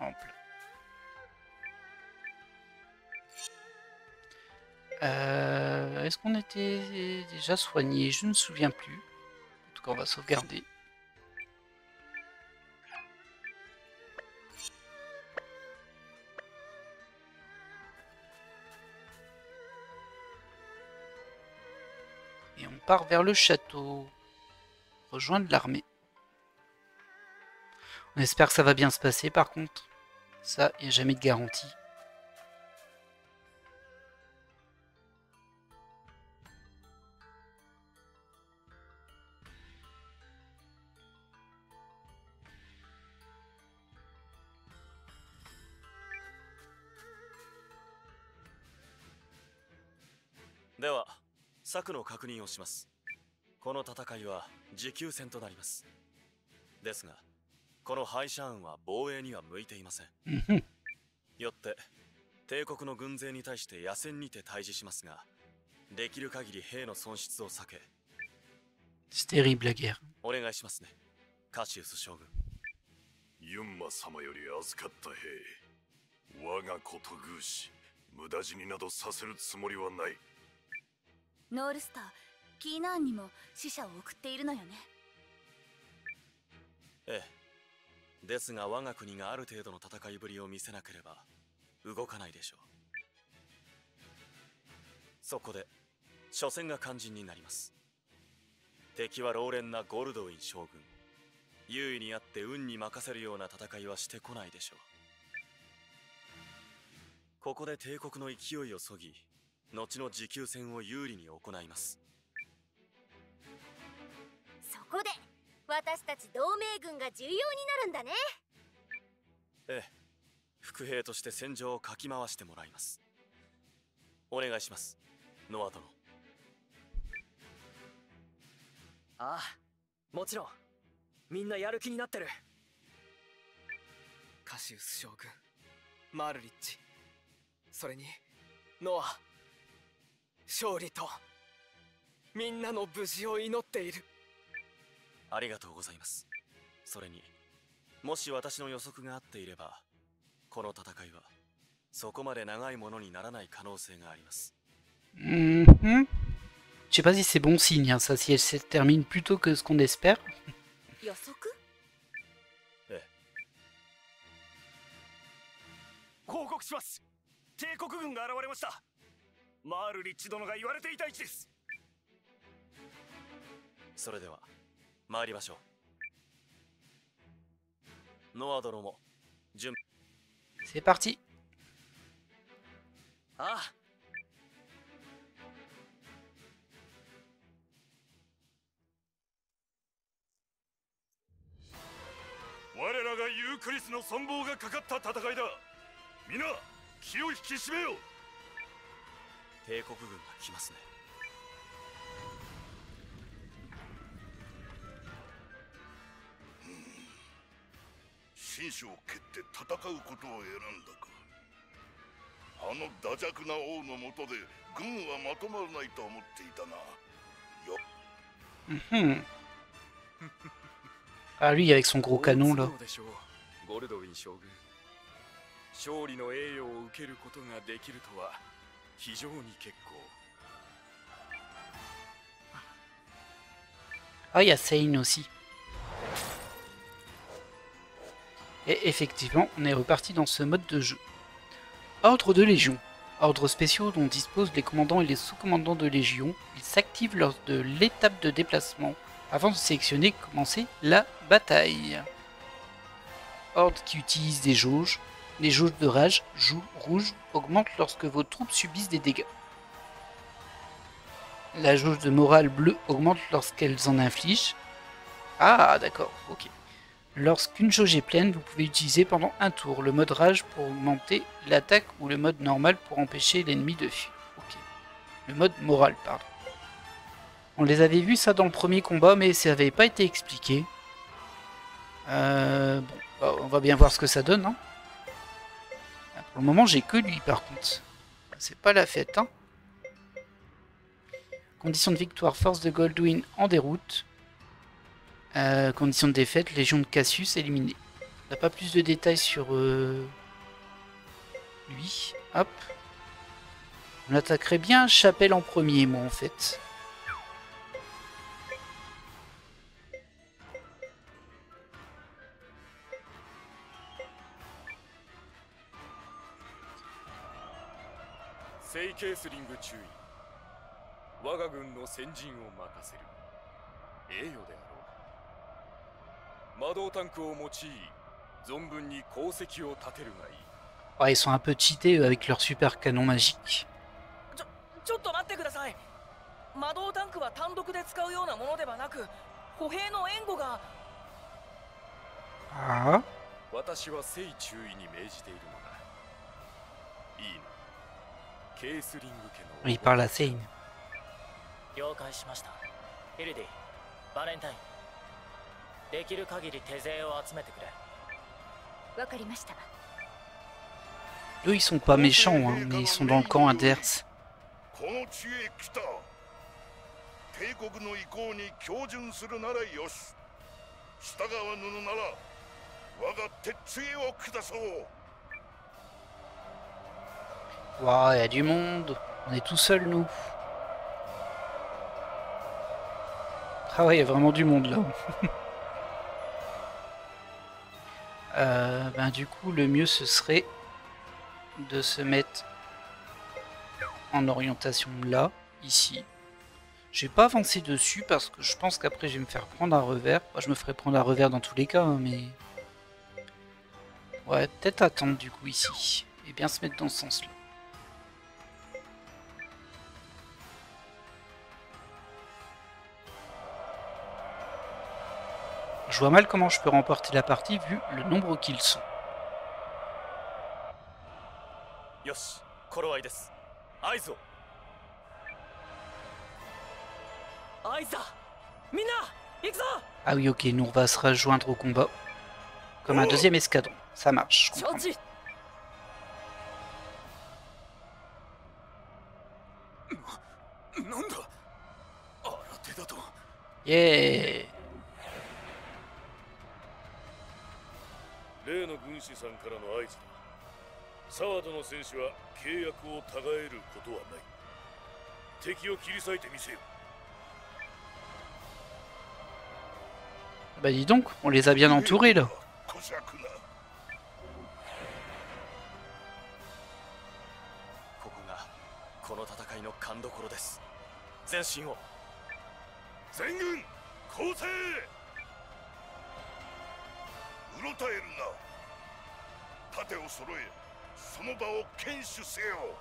Hop là. Est-ce qu'on était déjà soigné? Je ne me souviens plus. En tout cas, on va sauvegarder. Et on part vers le château. Rejoindre l'armée. On espère que ça va bien se passer par contre. Ça, il n'y a jamais de garantie. Deは、策の確認をします。この戦いは持久戦となります。ですが、この敗者案は防衛には向いていません。よって、帝国の軍勢に対して野戦にて対峙しますが、できる限り兵の損失を避け。C'est terrible la guerre. お願いしますね、カシウス将軍。ユンマ様より預かった兵、我がこと偶し、無駄死になどさせるつもりはない。ノールスター、キーナーンにも死者を送っているのよね。ええ。ですが我が国がある程度の戦いぶりを見せなければ動かないでしょう。そこで初戦が肝心になります。敵は老練なゴルドウィン将軍。優位にあって運に任せるような戦いはしてこないでしょう。ここで帝国の勢いをそぎ、後の持久戦を有利に行います。そこで私たち同盟軍が重要になるんだね。ええ、副兵として戦場をかき回してもらいます。お願いします、ノア殿。ああ、もちろん。みんなやる気になってる。カシウス将軍、マールリッチ、それにノア、勝利とみんなの無事を祈っている。ありがとうございます。それに、もし私の予測が合っていれば、この戦いはそこまで長いものにならない可能性があります。Je sais pas si c'est bon signe, hein, ça, si elle se termine plus tôt que ce qu'on espère. 予測？ええ。報告します。帝国軍が現れました。マールリッチ殿が言われていた位置です。それでは参りましょう。ノア殿も準備。C'est parti. ああ。我らがユークリスの存亡がかかった戦いだ。皆気を引き締めよう。帝国軍が来ますね。秦将を蹴って戦うことを選んだか。あの惰弱な王の下で軍はまとまらないと思っていたな。Ah lui avec son gros canon là. ゴルドウィン将軍、勝利の栄誉を受けることができるとは非常に結構。Ah, il y a Seine aussi. Et effectivement, on est reparti dans ce mode de jeu. Ordre de Légion. Ordres spéciaux dont disposent les commandants et les sous-commandants de Légion. Ils s'activent lors de l'étape de déplacement avant de sélectionner et commencer la bataille. Ordre qui utilise des jauges. Les jauges de rage, rouge, augmentent lorsque vos troupes subissent des dégâts. La jauge de morale bleue augmente lorsqu'elles en infligent. Ah, d'accord, ok. Lorsqu'une jauge est pleine, vous pouvez utiliser pendant un tour le mode rage pour augmenter l'attaque ou le mode normal pour empêcher l'ennemi de fuir. Ok. Le mode moral, pardon. On les avait vus ça dans le premier combat, mais ça n'avait pas été expliqué. Bon, bah, on va bien voir ce que ça donne. Hein. Pour le moment, j'ai que lui par contre. C'est pas la fête. Hein. Conditions de victoire, force de Goldwyn en déroute. Conditions de défaite, Légion de Cassius éliminée. On n'a pas plus de détails sur lui. Hop. On attaquerait bien Chapelle en premier, moi en fait. 存分に功績を立てるがいい。 Ouais, ils sont un peu cheatés avec leur super canon magique. ちょっと待ってください。魔導タンクは単独で使うようなものではなく、歩兵の援護が。Ah. 私は正注意に命じているのだ。いいな。ケースリング家の。Il parle à Seine. 了解しました。ヒルディ、バレンタイン。できる限り手勢を集めてくれ。わかりました。 Eux, ils sont pas méchants, hein, mais ils sont dans le camp adverse. この地へ来た。帝国の意向に恭順するならよし。従わぬのなら我が鉄杖を下そう。 Waouh, il y a du monde. On est tout seuls, nous. Ah ouais, il y a vraiment du monde là. Ben, du coup, le mieux ce serait de se mettre en orientation là, ici. Je vais pas avancer dessus parce que je pense qu'après je vais me faire prendre un revers. Enfin, je me ferai prendre un revers dans tous les cas, hein, mais... Ouais, peut-être attendre du coup ici. Et bien se mettre dans ce sens-là. Je vois mal comment je peux remporter la partie vu le nombre qu'ils sont. よし、頃合いです。合図を。合図だ。みんな、行くぞ。 Ah oui, ok, nous on va se rejoindre au combat. Comme un deuxième escadron. Ça marche. Je comprends. なんだ。新手だと。 Yeah. 例の軍師さんからの合図だ。サワードの戦士は契約をたがえることはない。敵を切り裂いてみせよ。 Bah dis donc, on les a bien entourés là. ここがこの戦いの勘どころです。前進を。全軍攻勢。うろたえるな。盾を揃え、その場を堅守せよ。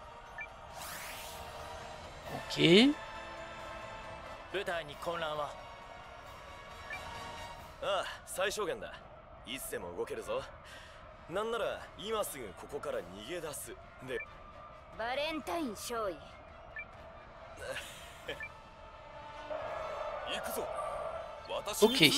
Ok. 部隊に混乱は。ああ、最小限だ。いつでも動けるぞ。なんなら今すぐここから逃げ出す。で、バレンタイン少尉。行くぞ。私に続け。 Ok.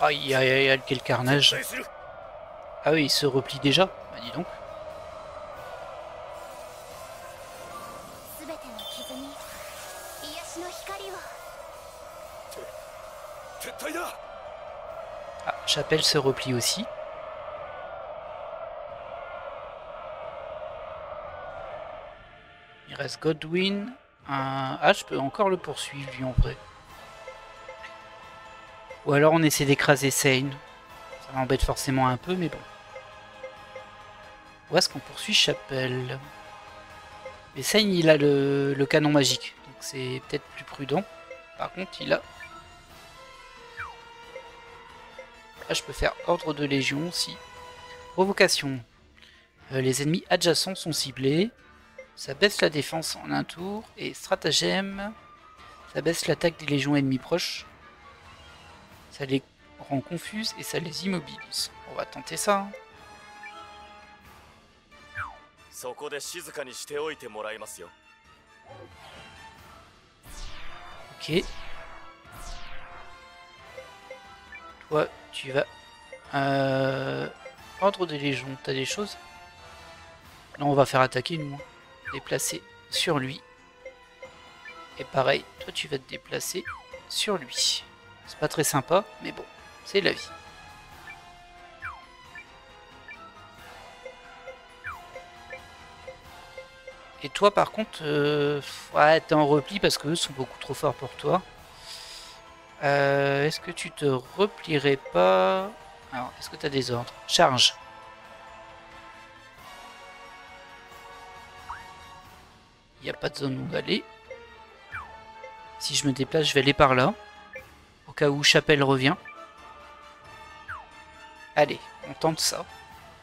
Aïe aïe aïe, quel carnage. Ah oui, il se replie déjà. Bah dis donc. Ah, Chapelle se replie aussi. Il reste Godwin. Ah, je peux encore le poursuivre lui en vrai. Ou alors on essaie d'écraser Seine. Ça m'embête forcément un peu, mais bon. Où est-ce qu'on poursuit Chapelle? Mais Seine, il a le canon magique. Donc c'est peut-être plus prudent. Par contre, il a... Là, je peux faire ordre de légion aussi. Provocation. Les ennemis adjacents sont ciblés. Ça baisse la défense en un tour. Et stratagème. Ça baisse l'attaque des légions ennemies proches. Ça les rend confuses et ça les immobilise. On va tenter ça. Hein. Ok. Toi, tu vas... Ordre des légions, t'as des choses? Là, on va faire attaquer nous. Déplacer sur lui. Et pareil, toi, tu vas te déplacer sur lui. C'est pas très sympa, mais bon, c'est la vie. Et toi, par contre, ouais, t'es en repli parce qu'eux sont beaucoup trop forts pour toi. Est-ce que tu te replierais pas? Alors, est-ce que t'as des ordres? Charge. Il n'y a pas de zone où aller. Si je me déplace, je vais aller par là. Au cas où Chapelle revient. Allez, on tente ça.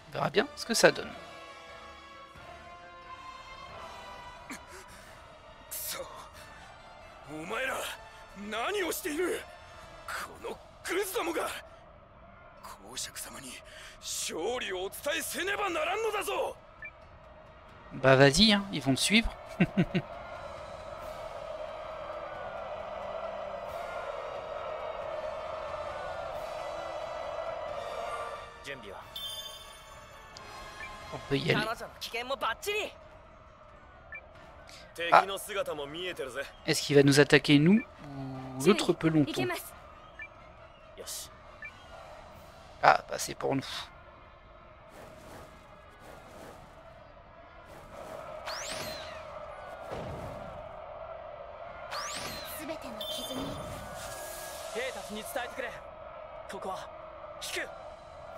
On verra bien ce que ça donne. Bah vas-y, hein, ils vont te suivre. On peut y aller. Ah. Est-ce qu'il va nous attaquer nous ou l'autre peloton? Ah, bah c'est pour nous.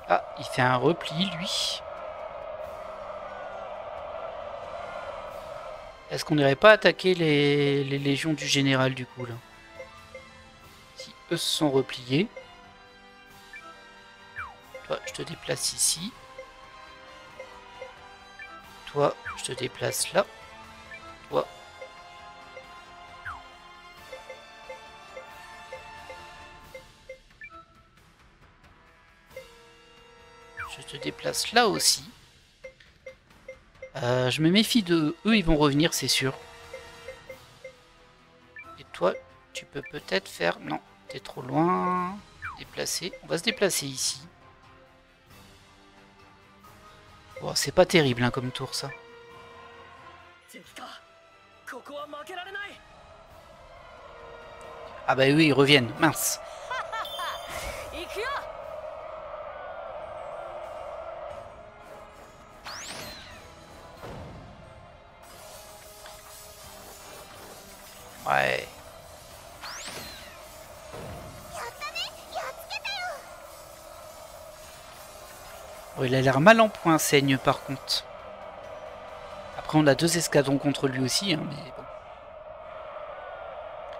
Ah, il fait un repli, lui. Est-ce qu'on n'irait pas attaquer les légions du général, du coup, là? Si eux se sont repliés. Toi, je te déplace ici. Toi, je te déplace là. Toi. Je te déplace là aussi. Je me méfie de eux, ils vont revenir, c'est sûr. Et toi, tu peux peut-être faire... Non, t'es trop loin. Déplacer. On va se déplacer ici. Bon, c'est pas terrible hein, comme tour, ça. Ah bah oui, ils reviennent. Mince. Ouais. Oh, il a l'air mal en point, Saigne, par contre. Après, on a 2 escadrons contre lui aussi, hein, mais bon.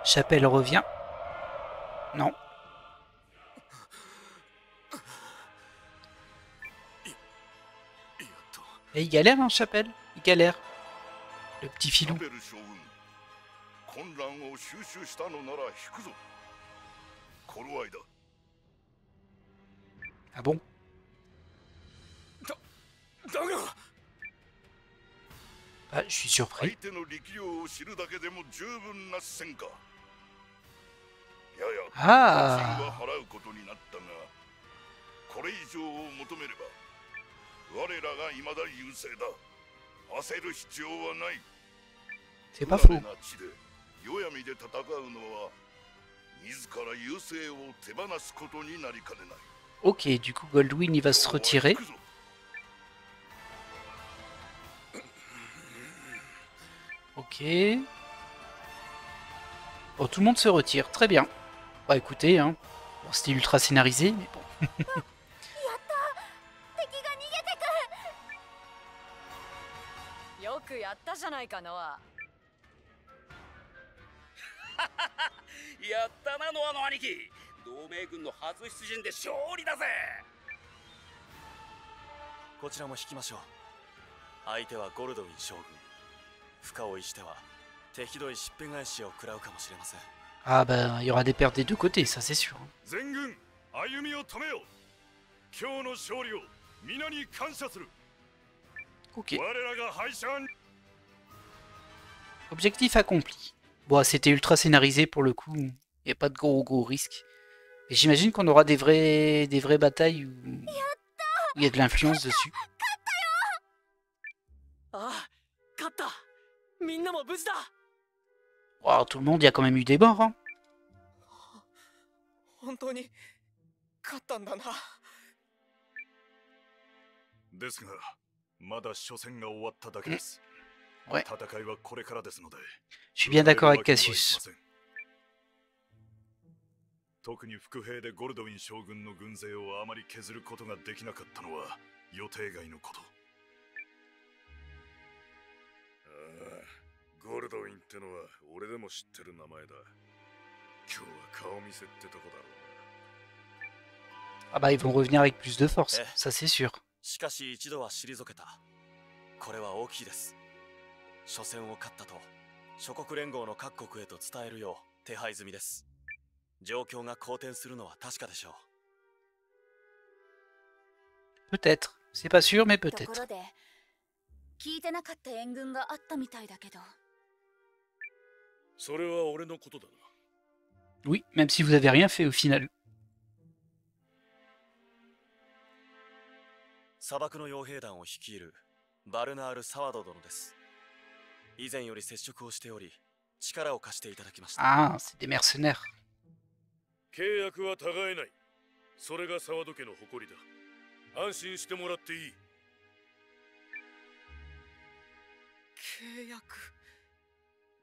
Chapelle revient. Non. Et il galère, hein, Chapelle. Il galère. Le petit filou. Ah bon? Ah, je suis surpris. Ah! C'est pas faux. Ok, du coup Goldwyn il va se retirer. Ok. Bon, tout le monde se retire, très bien. Bah écoutez, hein. Bon, c'était ultra scénarisé, mais bon. Ah bah il y aura des pertes des deux côtés, ça c'est sûr. Ok. Objectif accompli. Bon, c'était ultra scénarisé pour le coup. Il n'y a pas de gros risques. Et j'imagine qu'on aura des vraies batailles où il y a de l'influence dessus. Wow, tout le monde, il y a quand même eu des morts. Hein. Ouais. Je suis bien d'accord avec Cassius. 特に伏兵でゴルドウィン将軍の軍勢をあまり削ることができなかったのは予定外のこと。ゴルドウィンってのは俺でも知ってる名前だ。今日は顔見せってとこだろう。 Ah bah ils vont revenir avec plus de force, ça c'est sûr. しかし一度は退けた。これは大きいです。初戦を勝ったと諸国連合の各国へと伝えるよう手配済みです。状況が好転するのは確かでしょう。 Peut-être, c'est pas sûr mais と peut-être. ころで聞いてなかった援軍があったみたいだけど。それは俺のことだな。 Oui, même si vous avez rien fait au final. 砂漠の傭兵団を率いるバルナール・サワド殿です。以前より接触をしており、力を貸していただきました。 Ah, c'est des mercenaires. 契約は違えない。それが沢戸家の誇りだ。安心してもらっていい。契約。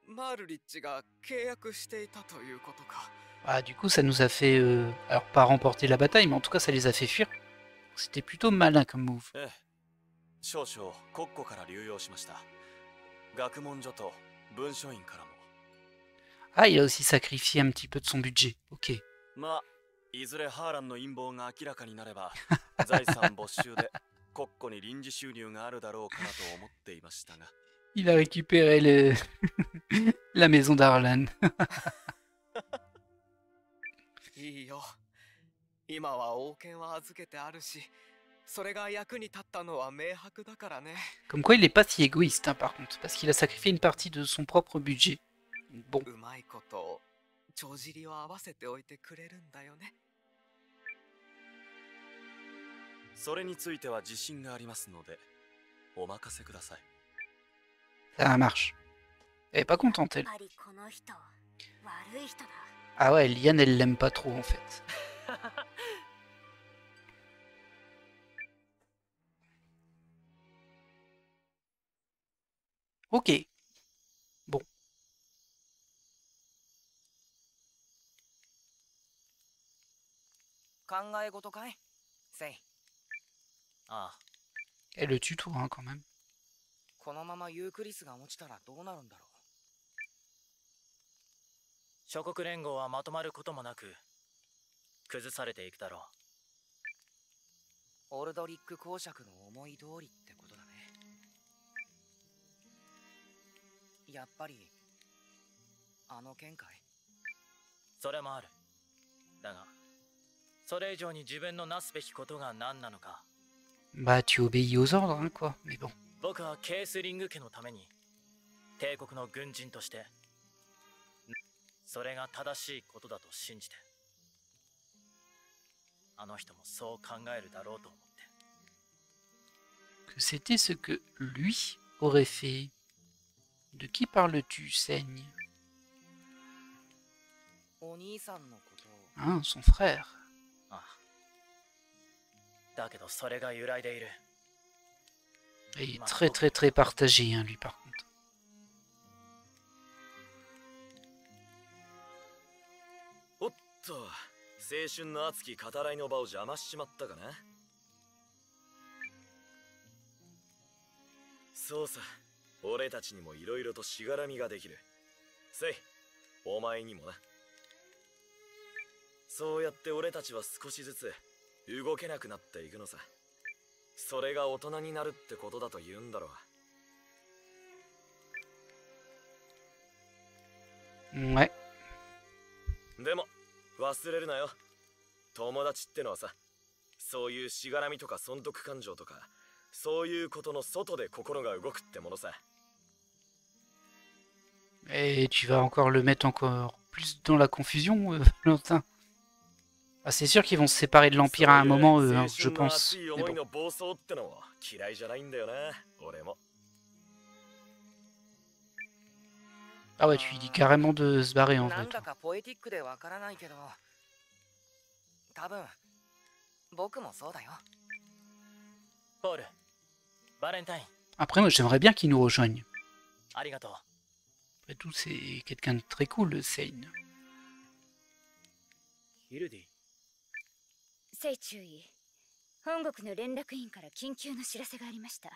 マールリッチが契約していたということか。 Ah, du coup, ça nous a fait... alors, pas remporter la bataille, mais en tout cas, ça les a fait fuir. C'était plutôt malin comme move. 少々国庫から流用しました。学問所と文書院からも。 Ah, il a aussi sacrifié un petit peu de son budget. Ok. まあ、いずれハーランの陰謀が明らかになれば、財産没収で国庫に臨時収入があるだろうかなと思っていましたが。 Il a récupéré le... la maison d'Arlan. いいよ。今は王権は預けてあるし、それが役に立ったのは明白だからね。 Comme quoi, il n'est pas si égoïste, hein, par contre, parce qu'il a sacrifié une partie de son propre budget. Bon. うまいこと帳尻を合わせておいてくれるんだよね。それについては自信がありますので、お任せください。 Ça marche. Elle est pas contente, elle. やっぱりこの人悪い人だ。 Ah ouais, Liane, elle l'aime pas trop, en fait. Ok. Bon. 考え事かい？セイ。ああ。 Elle le tutoie, hein, quand même. このままユークリスが落ちたらどうなるんだろう。諸国連合はまとまることもなく崩されていくだろう。オルドリック公爵の思い通りってことだね。やっぱりあの件かい？それもある。だがそれ以上に自分のなすべきことが何なのか。 Bah, tu obéis aux ordres, hein, quoi. Mais bon. 僕はケースリング家のために帝国の軍人としてそれが正しいことだと信じて、あの人もそう考えるだろうと思って。 Que c'était ce que lui aurait fait. De qui parles-tu, Seigne? お兄さんのこと。 Hein, son frère. ああ。だけどそれが揺らいでいる。 Il est très très très partagé, hein, lui, par contre. おっと、青春の熱き語らいの場を邪魔しちまったかな。そうさ、俺たちにもいろいろとしがらみができる。せい、お前にもな。そうやって俺たちは少しずつ動けなくなっていくのさ。それが大人になるってことだと言うんだろう。Ouais. でも忘れるなよ。友達ってのはさ、そういうしがらみとか損得感情とか、そういうことの外で心が動くってものさ。Et tu vas encore le mettre encore plus dans la confusion, Valentin. Ah, c'est sûr qu'ils vont se séparer de l'Empire à un moment, eux, hein, je pense. Mais bon. Ah ouais, tu lui dis carrément de se barrer en vrai. 多分僕もそうだよ。ポール、バレンタイン。 Après, moi, j'aimerais bien qu'il nous rejoigne. ありがとう。 Après tout, c'est quelqu'un de très cool, le Seine. ヒルディ。 聖注意。本国の連絡員から緊急の知らせがありました。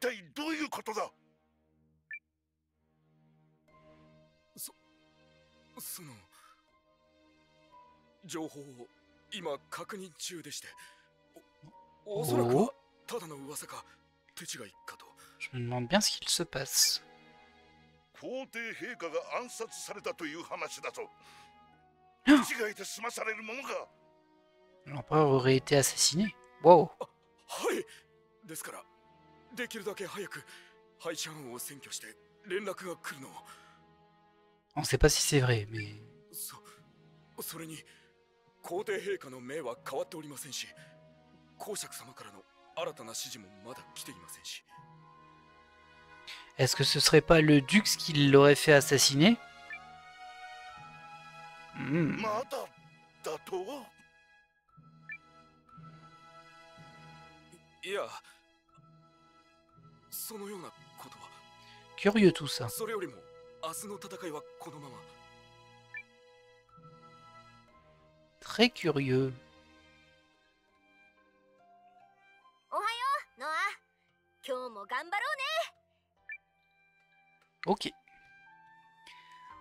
体どういうことだ。その情報を今確認中でして、おそらくはただの噂か手違いかと。Je me demande bien ce qu'il se passe. 皇帝陛下が暗殺されたという話だぞ。違いで済まされるものか。L'empereur aurait été assassiné. Wow. はい。ですからできるだけ早くハイシャンを占拠して連絡が来るのを。On sait pas si c'est vrai, mais... それに皇帝陛下の命は変わっておりませんし、公爵様からの新たな指示もまだ来ていませんし。Est-ce que ce serait pas le Dux qui l'aurait fait assassiner? まだだと？いや、そのようなことは。Curieux tout ça. それよりも明日の戦いはこのまま。Très curieux. おはよう、ノア。今日も頑張ろうね。Ok.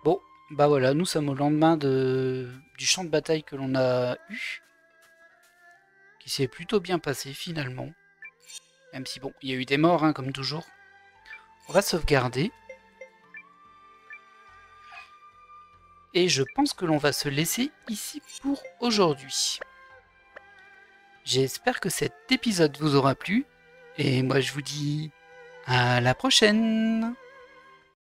Bon, bah voilà, nous sommes au lendemain du champ de bataille que l'on a eu. Qui s'est plutôt bien passé finalement. Même si bon, il y a eu des morts, hein, comme toujours. On va sauvegarder. Et je pense que l'on va se laisser ici pour aujourd'hui. J'espère que cet épisode vous aura plu. Et moi je vous dis à la prochaine!